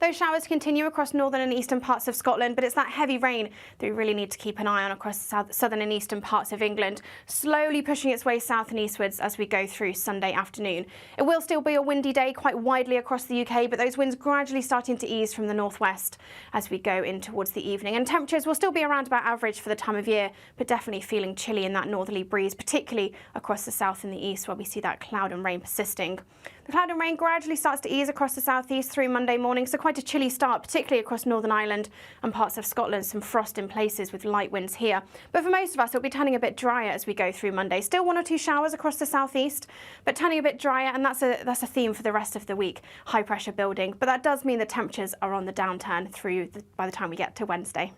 Those showers continue across northern and eastern parts of Scotland, but it's that heavy rain that we really need to keep an eye on across southern and eastern parts of England, slowly pushing its way south and eastwards as we go through Sunday afternoon. It will still be a windy day quite widely across the UK, but those winds gradually starting to ease from the northwest as we go in towards the evening. And temperatures will still be around about average for the time of year, but definitely feeling chilly in that northerly breeze, particularly across the south and the east where we see that cloud and rain persisting. The cloud and rain gradually starts to ease across the southeast through Monday morning, so quite a chilly start, particularly across Northern Ireland and parts of Scotland. Some frost in places with light winds here. But for most of us, it'll be turning a bit drier as we go through Monday. Still 1 or 2 showers across the southeast, but turning a bit drier, and that's a theme for the rest of the week. High pressure building, but that does mean the temperatures are on the downturn by the time we get to Wednesday.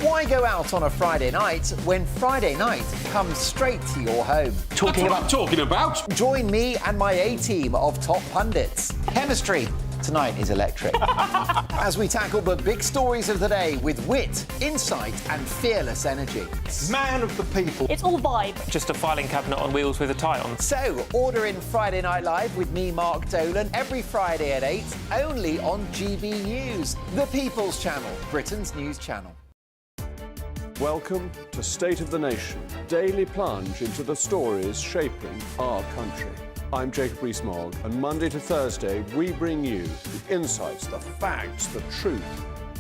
Why go out on a Friday night when Friday night comes straight to your home? Talking about? Join me and my A-team of top pundits. Chemistry tonight is electric. As we tackle the big stories of the day with wit, insight and fearless energy. Man of the people. It's all vibe. Just a filing cabinet on wheels with a tie on. So, order in Friday Night Live with me, Mark Dolan, every Friday at 8, only on GB News, the People's Channel, Britain's news channel. Welcome to State of the Nation, daily plunge into the stories shaping our country. I'm Jacob Rees-Mogg, and Monday to Thursday we bring you the insights, the facts, the truth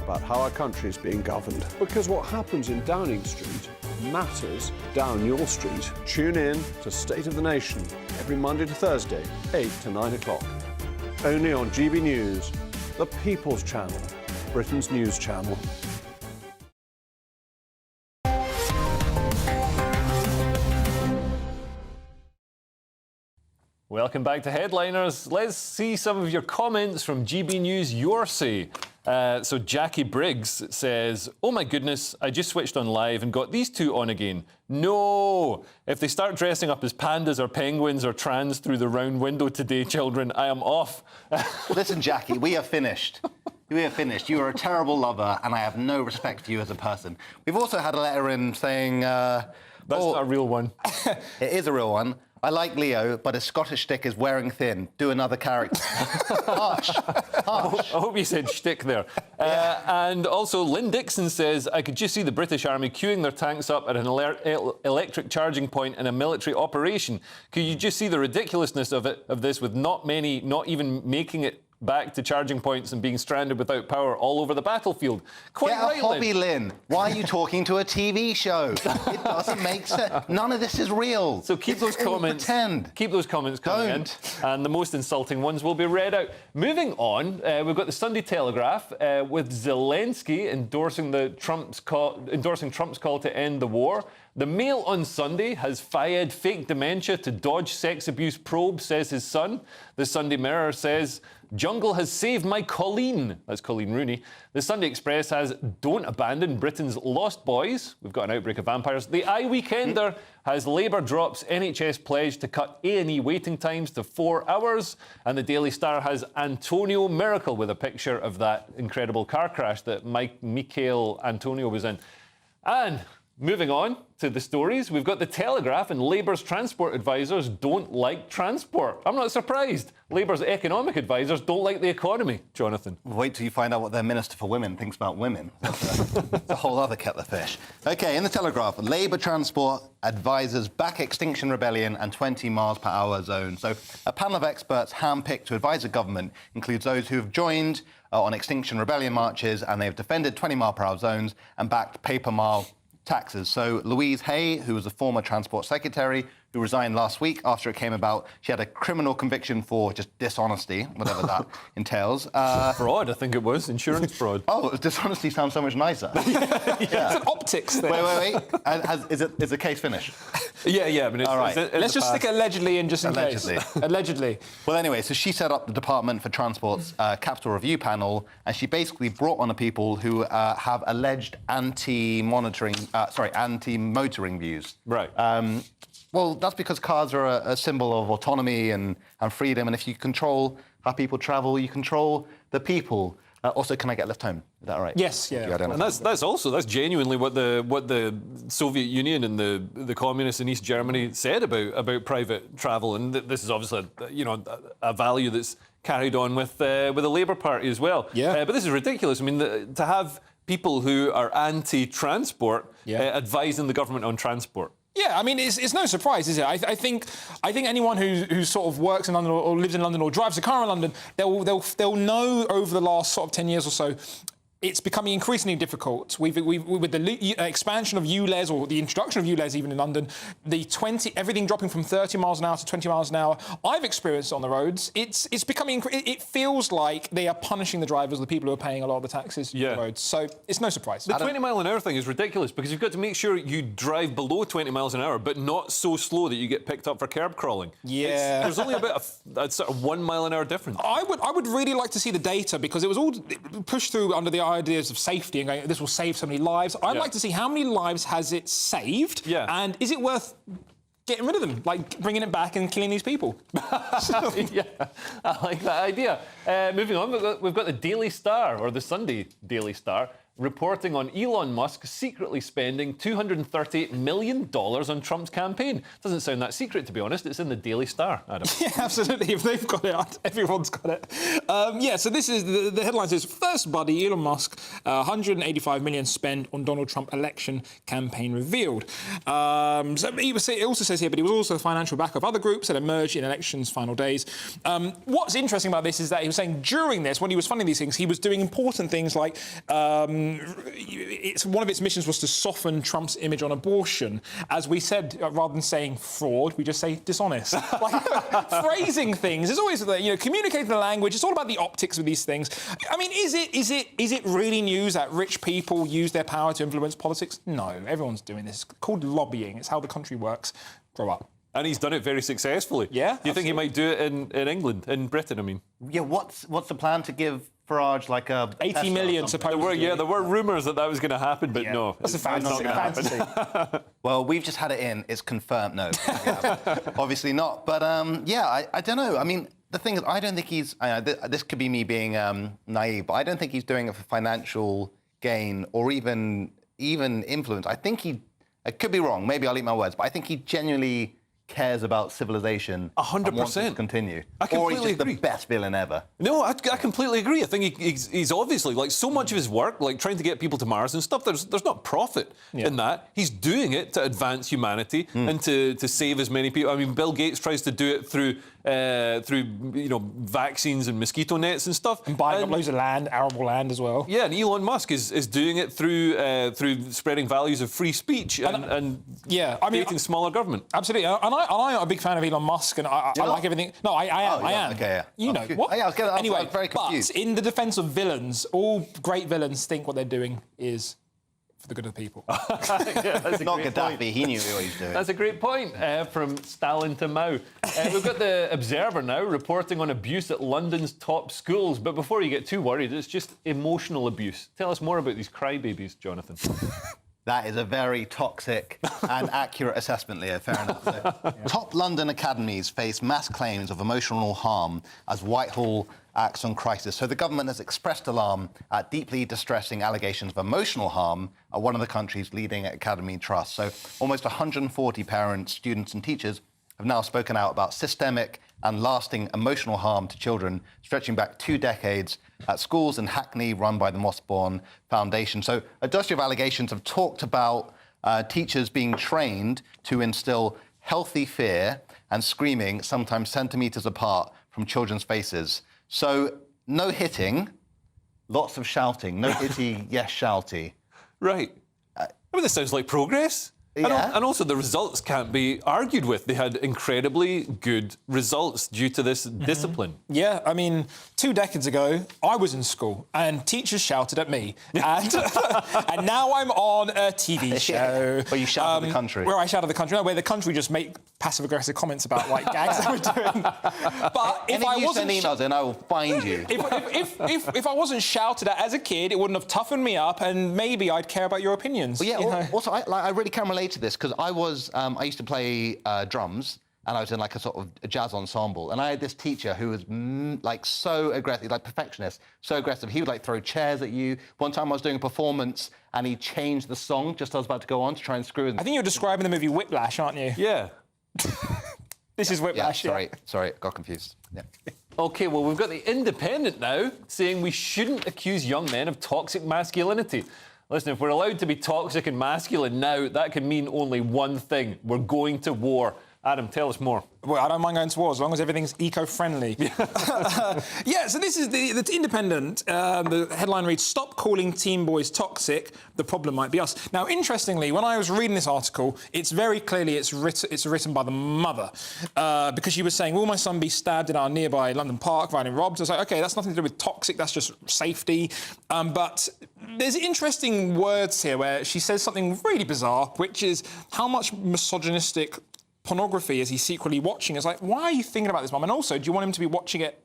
about how our country is being governed. Because what happens in Downing Street matters down your street. Tune in to State of the Nation every Monday to Thursday, 8 to 9 o'clock. Only on GB News, the People's Channel, Britain's news channel. Welcome back to Headliners. Let's see some of your comments from GB News Your Say. So Jackie Briggs says, "Oh my goodness, I just switched on live and got these two on again. No! If they start dressing up as pandas or penguins or trans through the round window today, children, I am off." Listen, Jackie, we are finished. We are finished. You are a terrible lover, and I have no respect for you as a person. We've also had a letter in saying... That's not a real one. It is a real one. "I like Leo, but his Scottish shtick is wearing thin. Do another character." Harsh. I hope you said shtick there. And also, Lynn Dixon says, "I could just see the British Army queuing their tanks up at an electric charging point in a military operation. Could you just see the ridiculousness of this, with not many not even making it back to charging points and being stranded without power all over the battlefield?" Quite Get right, a hobby, Lynn. Why are you talking to a TV show? It doesn't make sense. None of this is real. So keep those comments. Pretend. Keep those comments coming in, and the most insulting ones will be read out. Moving on, we've got the Sunday Telegraph with Zelensky endorsing Trump's call to end the war. The Mail on Sunday has Fayed fake dementia to dodge sex abuse probe, says his son. The Sunday Mirror says, "Jungle has saved my Colleen." That's Colleen Rooney. The Sunday Express has "Don't abandon Britain's lost boys." We've got an outbreak of vampires. The Eye Weekender has "Labour drops NHS pledge to cut A&E waiting times to 4 hours." And the Daily Star has Antonio Miracle with a picture of that incredible car crash that Michael Antonio was in. And Moving on to the stories, we've got the Telegraph and Labour's transport advisors don't like transport. I'm not surprised. Labour's economic advisors don't like the economy. Jonathan. Wait till you find out what their Minister for Women thinks about women. That's a whole other kettle of fish. OK, in the Telegraph, Labour transport advisors back Extinction Rebellion and 20 miles per hour zone. So a panel of experts handpicked to advise the government includes those who have joined on Extinction Rebellion marches, and they've defended 20 mile per hour zones and backed pay-per-mile taxes. So Louise Hay, who was a former Transport Secretary, who resigned last week after it came about, she had a criminal conviction for just dishonesty, whatever that entails. Fraud, I think it was. Insurance fraud. Oh, dishonesty sounds so much nicer. Yeah. It's an optics thing. Wait. Is the case finished? Yeah. I mean, all right. Let's just stick allegedly in just in case. Allegedly. Well, anyway, so she set up the Department for Transport's Capital Review Panel, and she basically brought on the people who have alleged anti-motoring views. Right. Well, that's because cars are a symbol of autonomy and freedom, and if you control how people travel, you control the people. Also, can I get left home? Is that right? Yes, yeah. And that's genuinely what the Soviet Union and the communists in East Germany said about private travel, and this is obviously a value that's carried on with the Labour Party as well. Yeah. But this is ridiculous. I mean, to have people who are anti-transport advising the government on transport. Yeah, I mean, it's no surprise, is it? I think anyone who sort of works in London or lives in London or drives a car in London, they'll know over the last sort of 10 years or so, it's becoming increasingly difficult. With the expansion of ULEZ, or the introduction of ULEZ even in London, everything dropping from 30 miles an hour to 20 miles an hour. I've experienced it on the roads. It's becoming. It feels like they are punishing the drivers, the people who are paying a lot of the taxes on the roads. So it's no surprise. The 20 mile an hour thing is ridiculous because you've got to make sure you drive below 20 miles an hour, but not so slow that you get picked up for curb crawling. Yeah, there's only about a sort of 1 mile an hour difference. I would really like to see the data, because it was all pushed through under the ideas of safety and going, this will save so many lives. I'd like to see how many lives has it saved, and is it worth getting rid of them, like bringing it back and killing these people? Yeah, I like that idea. Moving on, we've got the Daily Star, or the Sunday Daily Star, reporting on Elon Musk secretly spending $238 million on Trump's campaign. Doesn't sound that secret, to be honest. It's in the Daily Star, Adam. Yeah, absolutely. If they've got it, everyone's got it. So this is the headline says, First Buddy, Elon Musk, $185 million spent on Donald Trump election campaign revealed. So it also says here, but he was also the financial backer of other groups that emerged in elections' final days. What's interesting about this is that he was saying during this, when he was funding these things, he was doing important things like one of its missions was to soften Trump's image on abortion. As we said, rather than saying fraud, we just say dishonest. Phrasing things. It's always communicating the language. It's all about the optics of these things. I mean, is it really news that rich people use their power to influence politics? No, everyone's doing this. It's called lobbying. It's how the country works. Grow up. And he's done it very successfully. Yeah. Do you think he might do it in England, in Britain, I mean? Yeah, what's the plan to give Farage like a 80 million, supposedly? There were rumours that was going to happen, but no. That's a fantasy. Well, we've just had it in. It's confirmed. No, obviously not. But I don't know. I mean, the thing is, I don't think he's... this could be me being naive, but I don't think he's doing it for financial gain or even influence. I think I could be wrong. Maybe I'll eat my words, but I think he genuinely cares about civilization 100%. Wants it to continue. I completely or he's just agree. The best villain ever. No, I completely agree. I think he's obviously, like, so much of his work, like trying to get people to Mars and stuff, there's not profit in that. He's doing it to advance humanity and to save as many people. I mean, Bill Gates tries to do it through vaccines and mosquito nets and stuff. And buying up loads of land, arable land as well. Yeah, and Elon Musk is doing it through spreading values of free speech and creating smaller government. Absolutely. And I'm a big fan of Elon Musk, and I like everything. No, I am. I am. Okay, yeah. You know what? Anyway, very confused. But in the defence of villains, all great villains think what they're doing is for the good of the people. That's not Gaddafi. He knew what he was doing. That's a great point. From Stalin to Mao. We've got the Observer now reporting on abuse at London's top schools. But before you get too worried, it's just emotional abuse. Tell us more about these crybabies, Jonathan. That is a very toxic and accurate assessment, Leo. Fair enough. So, top London academies face mass claims of emotional harm as Whitehall acts on crisis. So the government has expressed alarm at deeply distressing allegations of emotional harm at one of the country's leading academy trusts. So almost 140 parents, students and teachers have now spoken out about systemic and lasting emotional harm to children stretching back 2 decades at schools in Hackney run by the Mossbawn Foundation. So a dossier of allegations have talked about teachers being trained to instill healthy fear and screaming sometimes centimetres apart from children's faces. So no hitting, lots of shouting. No hitty, yes shouty. Right. I mean, this sounds like progress. Yeah. And also the results can't be argued with. They had incredibly good results due to this discipline. Yeah, I mean, 2 decades ago, I was in school and teachers shouted at me. And, and now I'm on a TV show. Where you shout at the country. Where I shout at the country. No, where the country just make passive-aggressive comments about, like, gags that we're doing. But if I wasn't... send emails in, I will find you. If I wasn't shouted at as a kid, it wouldn't have toughened me up and maybe I'd care about your opinions. Well, yeah, you know? also, I really can relate to this because I used to play drums and I was in like a sort of a jazz ensemble and I had this teacher who was like so aggressive, like perfectionist, so aggressive. He would like throw chairs at you. One time I was doing a performance and he changed the song just as I was about to go on to try and screw with me. I think you're describing the movie Whiplash, aren't you? Yeah. This is Whiplash. Yeah, sorry, got confused. Yeah. OK, well, we've got The Independent now saying we shouldn't accuse young men of toxic masculinity. Listen, if we're allowed to be toxic and masculine now, that can mean only one thing. We're going to war. Adam, tell us more. Well, I don't mind going to war as long as everything's eco-friendly. Yeah, so this is the Independent. The headline reads, "Stop calling teen boys toxic. The problem might be us." Now, interestingly, when I was reading this article, it's very clearly it's written by the mother because she was saying, "Will my son be stabbed in our nearby London park, violently robbed?" I was like, OK, that's nothing to do with toxic. That's just safety. But there's interesting words here where she says something really bizarre, which is how much misogynistic pornography is he secretly watching? It's like, why are you thinking about this, Mum? And also, do you want him to be watching it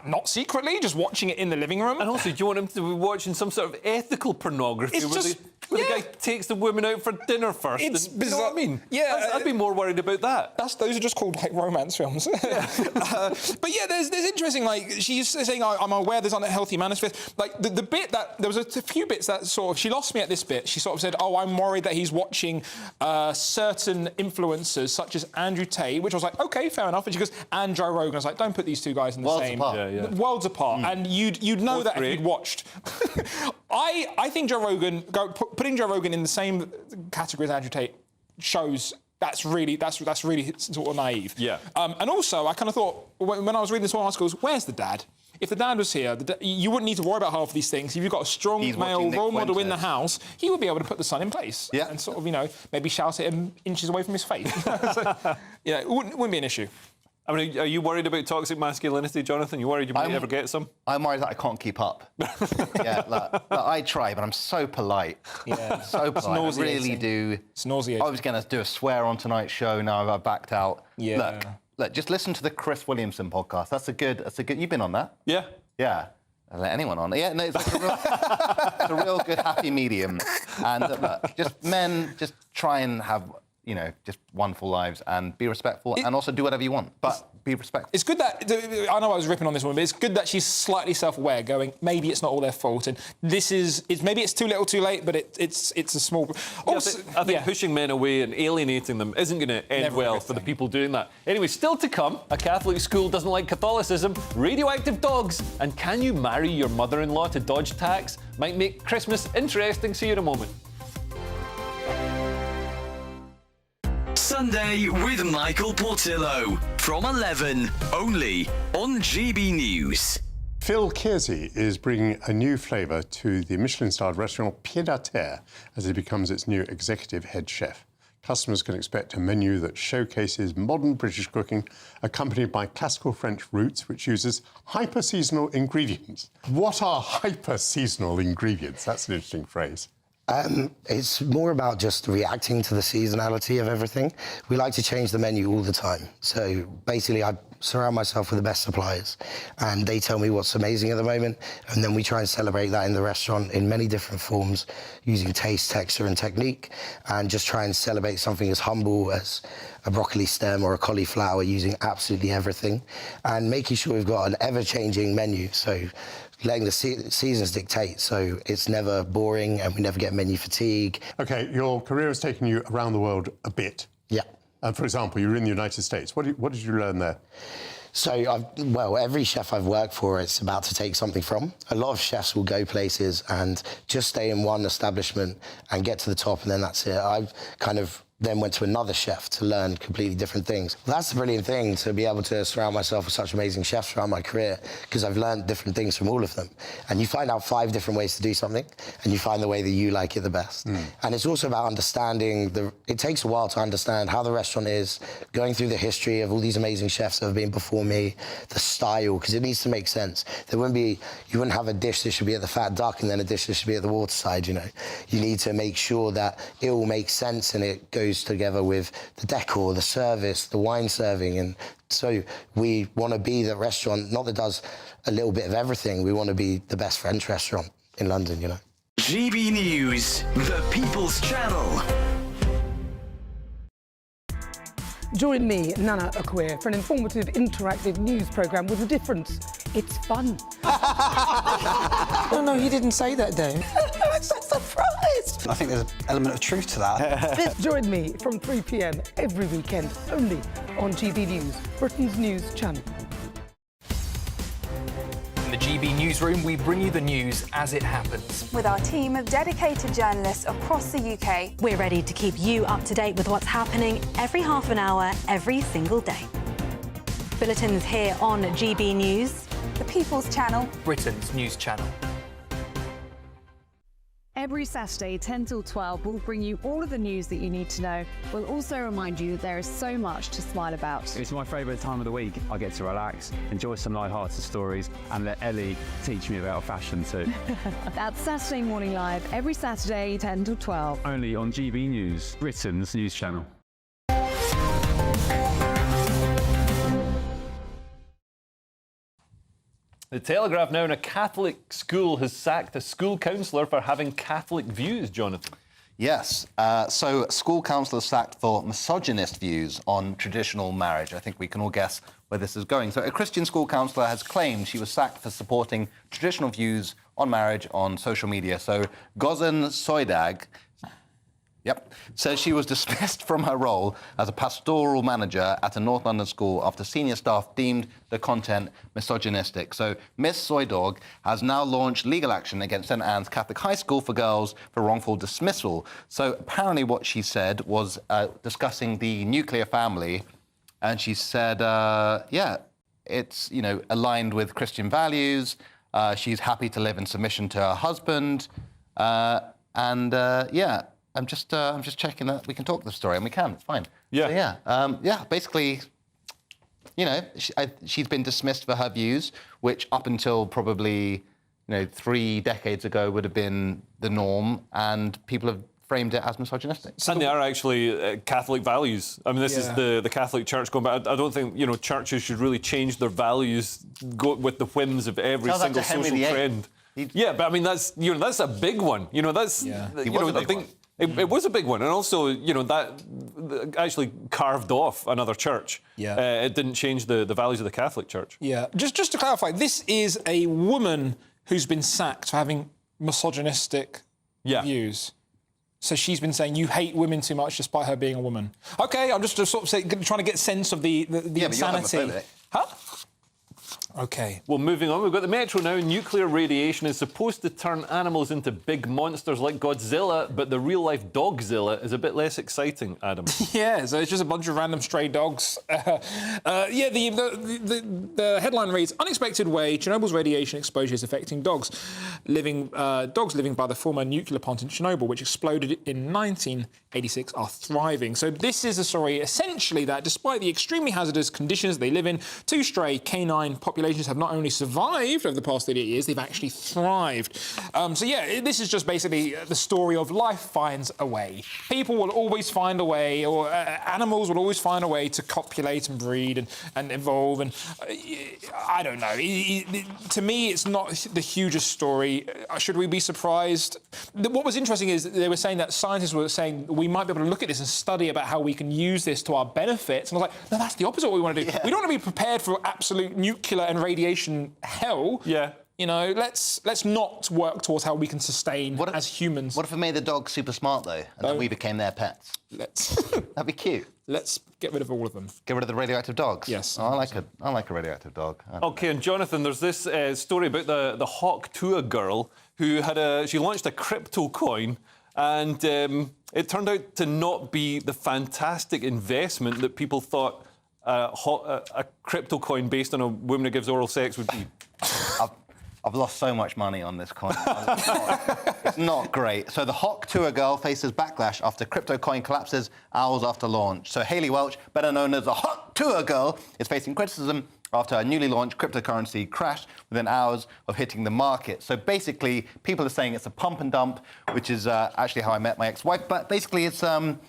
not secretly, just watching it in the living room? And also, do you want him to be watching some sort of ethical pornography where the guy takes the woman out for dinner first? It's bizarre. You know what I mean? Yeah. I'd be more worried about that. Those are just called, like, romance films. Yeah. But, yeah, there's interesting, like, she's saying, I'm aware there's unhealthy manosphere. Like, the bit that... There was a few bits that sort of... She lost me at this bit. She sort of said, I'm worried that he's watching certain influencers, such as Andrew Tate, which I was like, OK, fair enough. And she goes, and Joe Rogan. I was like, don't put these two guys in the same... Worlds apart. And you'd know that if you'd watched. I think Joe Rogan... Putting Joe Rogan in the same category as Andrew Tate shows that's really sort of naive. Yeah. And also, I kind of thought when I was reading this one article, where's the dad? If the dad was here, you wouldn't need to worry about half of these things. If you've got a strong male role model in the house, he would be able to put the son in place. Yeah. And sort of, maybe shout at him inches away from his face. So, it wouldn't be an issue. I mean, are you worried about toxic masculinity, Jonathan? You worried you might ever get some? I'm worried that I can't keep up. I try, but I'm so polite. Yeah. So polite. I really do. It's nauseating. I was going to do a swear on tonight's show. Now I've backed out. Yeah. Look, just listen to the Chris Williamson podcast. That's a good... You've been on that? Yeah. Yeah. I'll let anyone on. Yeah, no, it's a real good happy medium. And look, just men, just try and have... just wonderful lives and be respectful and also do whatever you want, but be respectful. It's good that, I know I was ripping on this woman, but it's good that she's slightly self-aware, going, maybe it's not all their fault, and maybe it's too little too late, but it's a small... Also, I think pushing men away and alienating them isn't going to end well for the people doing that. Anyway, still to come, a Catholic school doesn't like Catholicism, radioactive dogs, and can you marry your mother-in-law to dodge tax? Might make Christmas interesting. See you in a moment. Sunday with Michael Portillo from 11, only on GB News. Phil Kearsey is bringing a new flavour to the Michelin-starred restaurant Pied à Terre as he becomes its new executive head chef. Customers can expect a menu that showcases modern British cooking accompanied by classical French roots, which uses hyper-seasonal ingredients. What are hyper-seasonal ingredients? That's an interesting phrase. It's more about just reacting to the seasonality of everything. We like to change the menu all the time. So basically, surround myself with the best suppliers, and they tell me what's amazing at the moment, and then we try and celebrate that in the restaurant in many different forms, using taste, texture and technique, and just try and celebrate something as humble as a broccoli stem or a cauliflower, using absolutely everything, and making sure we've got an ever-changing menu, so letting the seasons dictate, so it's never boring and we never get menu fatigue. OK, your career has taken you around the world a bit. Yeah. For example, you were in the United States. What did you learn there? So, well, every chef I've worked for, it's about to take something from. A lot of chefs will go places and just stay in one establishment and get to the top, and then that's it. I've kind of then went to another chef to learn completely different things. That's the brilliant thing, to be able to surround myself with such amazing chefs throughout my career, because I've learned different things from all of them. And you find out 5 different ways to do something, and you find the way that you like it the best. And it's also about understanding it takes a while to understand how the restaurant is, going through the history of all these amazing chefs that have been before me, the style, because it needs to make sense. You wouldn't have a dish that should be at the Fat Duck and then a dish that should be at the Waterside, you know. You need to make sure that it all makes sense and it goes together with the decor, the service, the wine serving, and so we want to be the restaurant, not that does a little bit of everything, we want to be the best French restaurant in London, you know. GB News, the People's Channel. Join me, Nana Akweer, for an informative, interactive news programme with a difference. It's fun. No, he didn't say that, Dave. I'm so surprised. I think there's an element of truth to that. Join me from 3 p.m. every weekend, only on GB News, Britain's news channel. In the GB Newsroom, we bring you the news as it happens. With our team of dedicated journalists across the UK. We're ready to keep you up to date with what's happening every half an hour, every single day. Bulletins here on GB News. The People's Channel. Britain's news channel. Every Saturday, 10 till 12, we'll bring you all of the news that you need to know. We'll also remind you that there is so much to smile about. It's my favourite time of the week. I get to relax, enjoy some light-hearted stories, and let Ellie teach me about fashion too. That's Saturday Morning Live, every Saturday, 10 till 12. Only on GB News, Britain's news channel. The Telegraph now in a Catholic school has sacked a school counsellor for having Catholic views, Jonathan. Yes. So school counsellor sacked for misogynist views on traditional marriage. I think we can all guess where this is going. So a Christian school counsellor has claimed she was sacked for supporting traditional views on marriage on social media. So Gozan Soydag, says she was dismissed from her role as a pastoral manager at a North London school after senior staff deemed the content misogynistic. So Miss Soydog has now launched legal action against St Anne's Catholic High School for girls for wrongful dismissal. So apparently what she said was discussing the nuclear family, and she said, it's, aligned with Christian values. She's happy to live in submission to her husband. I'm just checking that we can talk the story, and we can. It's fine. Yeah. So, basically, she's been dismissed for her views, which up until probably, 3 decades ago would have been the norm, and people have framed it as misogynistic. And they are actually Catholic values. I mean, this is the Catholic Church going back. I don't think, churches should really change their values with the whims of every single social trend. Yeah, but I mean, that's a big one. It was a big one, and also, that actually carved off another church. Yeah. It didn't change the values of the Catholic Church. Yeah. Just to clarify, this is a woman who's been sacked for having misogynistic views. So she's been saying you hate women too much despite her being a woman. OK, I'm just sort of trying to get a sense of the insanity. But you're huh? OK. Well, moving on, we've got the Metro now. Nuclear radiation is supposed to turn animals into big monsters like Godzilla, but the real-life Dogzilla is a bit less exciting, Adam. Yeah, so it's just a bunch of random stray dogs. The headline reads, Unexpected way, Chernobyl's radiation exposure is affecting dogs living by the former nuclear plant in Chernobyl, which exploded in 1986, are thriving. So this is a story, essentially, that despite the extremely hazardous conditions they live in, 2 stray canine populations populations have not only survived over the past 38 years, they've actually thrived. So yeah, this is just basically the story of life finds a way. People will always find a way, or animals will always find a way to copulate and breed and evolve. And I don't know. To me, it's not the hugest story. Should we be surprised? What was interesting is they were saying that scientists were saying we might be able to look at this and study about how we can use this to our benefits. And I was like, no, that's the opposite of what we want to do. Yeah. We don't want to be prepared for absolute nuclear and radiation hell. Yeah. You know, let's not work towards how we can sustain as humans. What if we made the dogs super smart, though, and then we became their pets? That'd be cute. Let's get rid of all of them. Get rid of the radioactive dogs? Yes. Oh, I like a radioactive dog. OK, and Jonathan, there's this story about the Hawk Tuah girl who she launched a crypto coin, and it turned out to not be the fantastic investment that people thought a crypto coin based on a woman who gives oral sex would be. I've lost so much money on this coin. It's not great. So the Hawk Tuah girl faces backlash after crypto coin collapses hours after launch. So Hayley Welch, better known as the Hawk Tuah girl, is facing criticism after a newly launched cryptocurrency crashed within hours of hitting the market. So basically, people are saying it's a pump and dump, which is actually how I met my ex-wife. But basically, it's the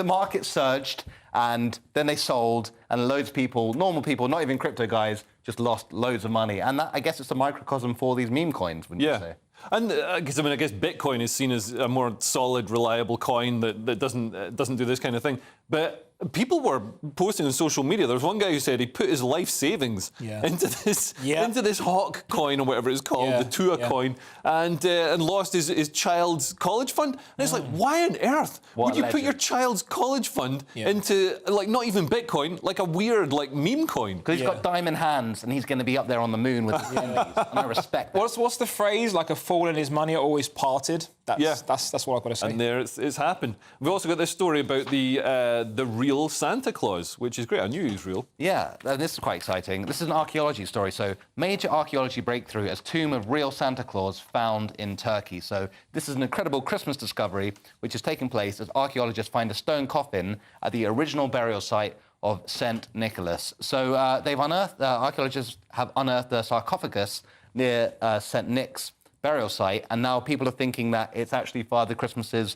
market surged, and then they sold, and loads of people, normal people, not even crypto guys, just lost loads of money. And that, I guess it's a microcosm for these meme coins, wouldn't you say? And I guess Bitcoin is seen as a more solid, reliable coin that doesn't do this kind of thing. But people were posting on social media. There was one guy who said he put his life savings into this Hawk coin or whatever it's called, the Tuah coin, and lost his child's college fund. And it's like, why on earth would you put your child's college fund into not even Bitcoin, like a weird meme coin? Because he's got diamond hands and he's going to be up there on the moon with his enemies, and I respect that. What's the phrase? Like a fool and his money are always parted. That's what I've got to say. And there it's happened. We've also got this story about the real Santa Claus, which is great. I knew he was real. Yeah, this is quite exciting. This is an archaeology story. So, major archaeology breakthrough as tomb of real Santa Claus found in Turkey. So, this is an incredible Christmas discovery which is taking place as archaeologists find a stone coffin at the original burial site of St. Nicholas. So, they've unearthed, archaeologists have unearthed the sarcophagus near St. Nick's burial site, and now people are thinking that it's actually Father Christmas's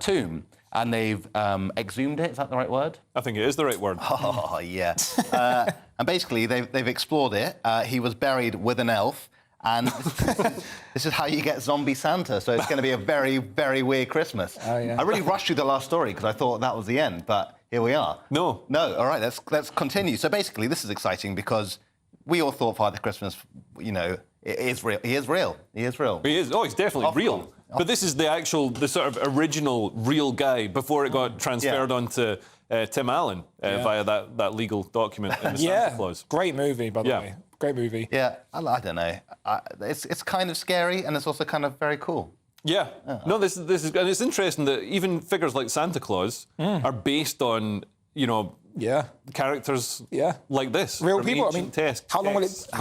tomb. And they've exhumed it. Is that the right word? I think it is the right word. Oh, yeah. And basically, they've explored it. He was buried with an elf. And this is how you get zombie Santa. So it's going to be a very, very weird Christmas. Oh, yeah. I really rushed through the last story because I thought that was the end. But here we are. No. All right, let's continue. So basically, this is exciting because we all thought Father Christmas, it is real. He is real. He is real. He is. Oh, he's definitely real. But this is the sort of original real guy before it got transferred onto Tim Allen via that legal document in the Santa Claus. Great movie, by the way. Great movie. Yeah, I don't know. It's kind of scary and it's also kind of very cool. Yeah. No, this is, and it's interesting that even figures like Santa Claus are based on characters like this. Real people. I mean, how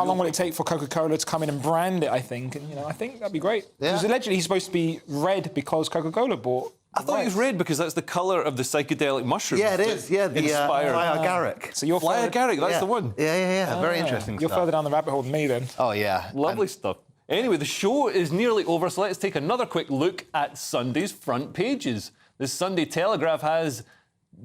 long will it take for Coca-Cola to come in and brand it? I think, and I think that'd be great. Because allegedly he's supposed to be red because Coca-Cola bought. I thought it was red because that's the colour of the psychedelic mushrooms. Yeah, it is. Yeah, the fly agaric. So you're fly agaric. That's the one. Yeah. Very interesting. You're further down the rabbit hole than me then. Oh yeah, lovely stuff. Anyway, the show is nearly over, so let's take another quick look at Sunday's front pages. The Sunday Telegraph has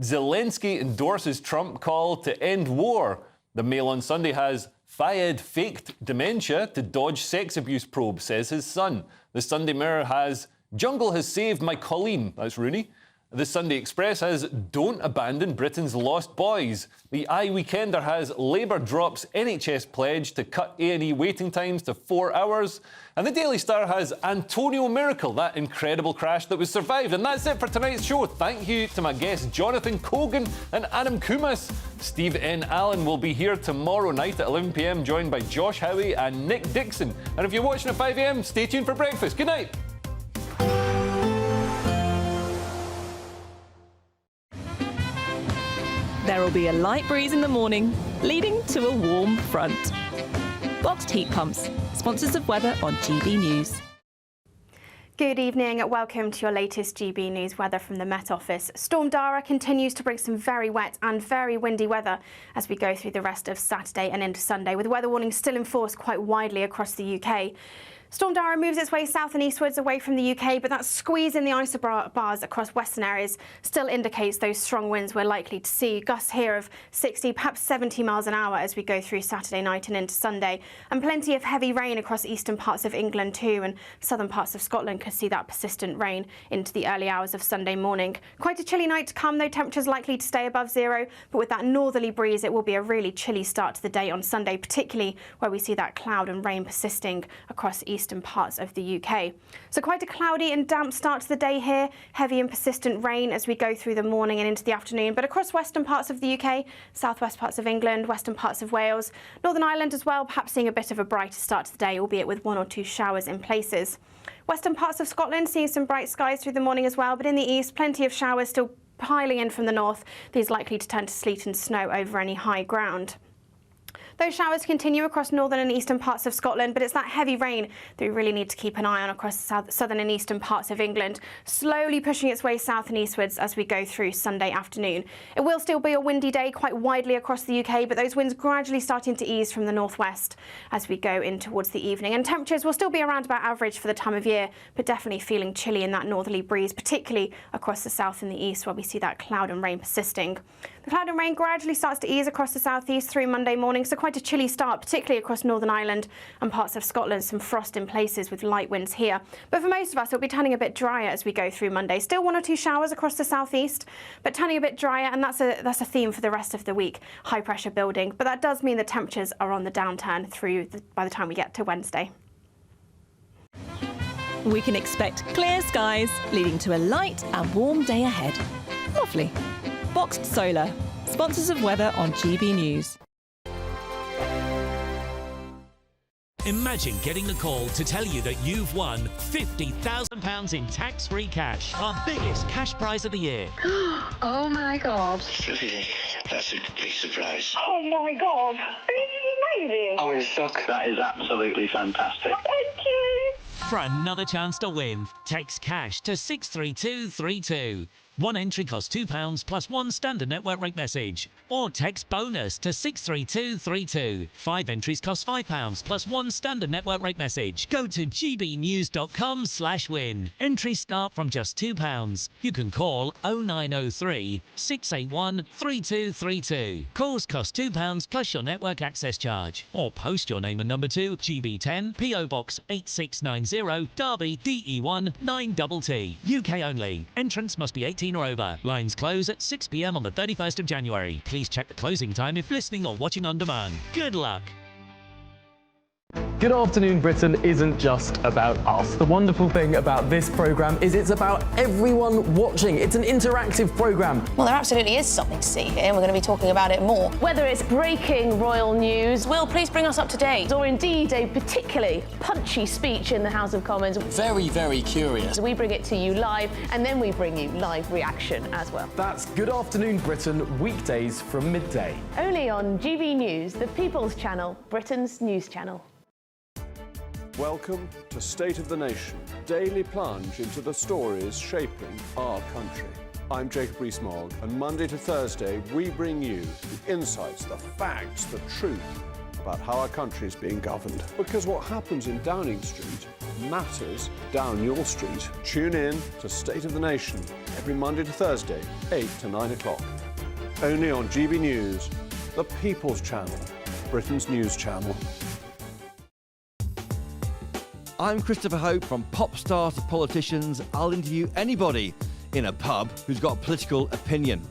Zelensky endorses Trump call to end war. The Mail on Sunday has Fayed faked dementia to dodge sex abuse probe, says his son. The Sunday Mirror has Jungle has saved my Colleen. That's Rooney. The Sunday Express has Don't abandon Britain's lost boys. The Eye Weekender has Labour drops NHS pledge to cut A&E waiting times to 4 hours. And the Daily Star has Antonio Miracle, that incredible crash that was survived. And that's it for tonight's show. Thank you to my guests Jonathan Cogan and Adam Kumas. Steve N. Allen will be here tomorrow night at 11 p.m, joined by Josh Howie and Nick Dixon. And if you're watching at 5 a.m, stay tuned for breakfast. Good night. There will be a light breeze in the morning, leading to a warm front. Boxed heat pumps, sponsors of weather on GB News. Good evening. Welcome to your latest GB News weather from the Met Office. Storm Dara continues to bring some very wet and very windy weather as we go through the rest of Saturday and into Sunday, with weather warnings still in force quite widely across the UK. Storm Dara moves its way south and eastwards away from the UK, but that squeeze in the isobars across western areas still indicates those strong winds we're likely to see. Gusts here of 60, perhaps 70 miles an hour as we go through Saturday night and into Sunday. And plenty of heavy rain across eastern parts of England too, and southern parts of Scotland could see that persistent rain into the early hours of Sunday morning. Quite a chilly night to come, though, temperatures likely to stay above zero, but with that northerly breeze it will be a really chilly start to the day on Sunday, particularly where we see that cloud and rain persisting across eastern parts of the UK. So quite a cloudy and damp start to the day here, heavy and persistent rain as we go through the morning and into the afternoon, but across western parts of the UK, southwest parts of England, western parts of Wales, Northern Ireland as well, perhaps seeing a bit of a brighter start to the day, albeit with 1 or 2 showers in places. Western parts of Scotland seeing some bright skies through the morning as well, but in the east plenty of showers still piling in from the north, these likely to turn to sleet and snow over any high ground. Those showers continue across northern and eastern parts of Scotland, but it's that heavy rain that we really need to keep an eye on across the southern and eastern parts of England, slowly pushing its way south and eastwards as we go through Sunday afternoon. It will still be a windy day quite widely across the UK, but those winds gradually starting to ease from the northwest as we go in towards the evening. And temperatures will still be around about average for the time of year, but definitely feeling chilly in that northerly breeze, particularly across the south and the east where we see that cloud and rain persisting. The cloud and rain gradually starts to ease across the southeast through Monday morning, so quite a chilly start, particularly across Northern Ireland and parts of Scotland. Some frost in places with light winds here. But for most of us, it'll be turning a bit drier as we go through Monday. Still 1 or 2 showers across the southeast, but turning a bit drier, and that's a theme for the rest of the week. High pressure building, but that does mean the temperatures are on the downturn by the time we get to Wednesday. We can expect clear skies, leading to a light and warm day ahead. Lovely. Boxed Solar, sponsors of weather on GB News. Imagine getting a call to tell you that you've won £50,000 in tax-free cash, our biggest cash prize of the year. Oh my God. That's a big surprise. Oh my God. This is amazing. I'm in shock. That is absolutely fantastic. Thank you. For another chance to win, text cash to 63232. One entry costs £2 plus 1 standard network rate message. Or text bonus to 63232. 5 entries cost £5 plus 1 standard network rate message. Go to gbnews.com/win. Entries start from just £2. You can call 0903 681 3232. Calls cost £2 plus your network access charge. Or post your name and number to GB10 PO Box 8690 Derby DE1 9TT. UK only. Entrance must be 18 or over. Lines close at 6 p.m. on the 31st of January. Please check the closing time if listening or watching on demand. Good luck. Good Afternoon Britain isn't just about us. The wonderful thing about this programme is it's about everyone watching. It's an interactive programme. Well, there absolutely is something to see here, and we're going to be talking about it more. Whether it's breaking royal news, Will, please bring us up to date. or indeed a particularly punchy speech in the House of Commons, Very, very curious. we bring it to you live, and then we bring you live reaction as well. That's Good Afternoon Britain, weekdays from midday. Only on GB News, the People's Channel, Britain's news channel. Welcome to State of the Nation, daily plunge into the stories shaping our country. I'm Jacob Rees-Mogg, and Monday to Thursday we bring you the insights, the facts, the truth about how our country is being governed. Because what happens in Downing Street matters down your street. Tune in to State of the Nation every Monday to Thursday, 8 to 9 o'clock. Only on GB News, the People's Channel, Britain's news channel. I'm Christopher Hope. From pop stars to politicians, I'll interview anybody in a pub who's got a political opinion.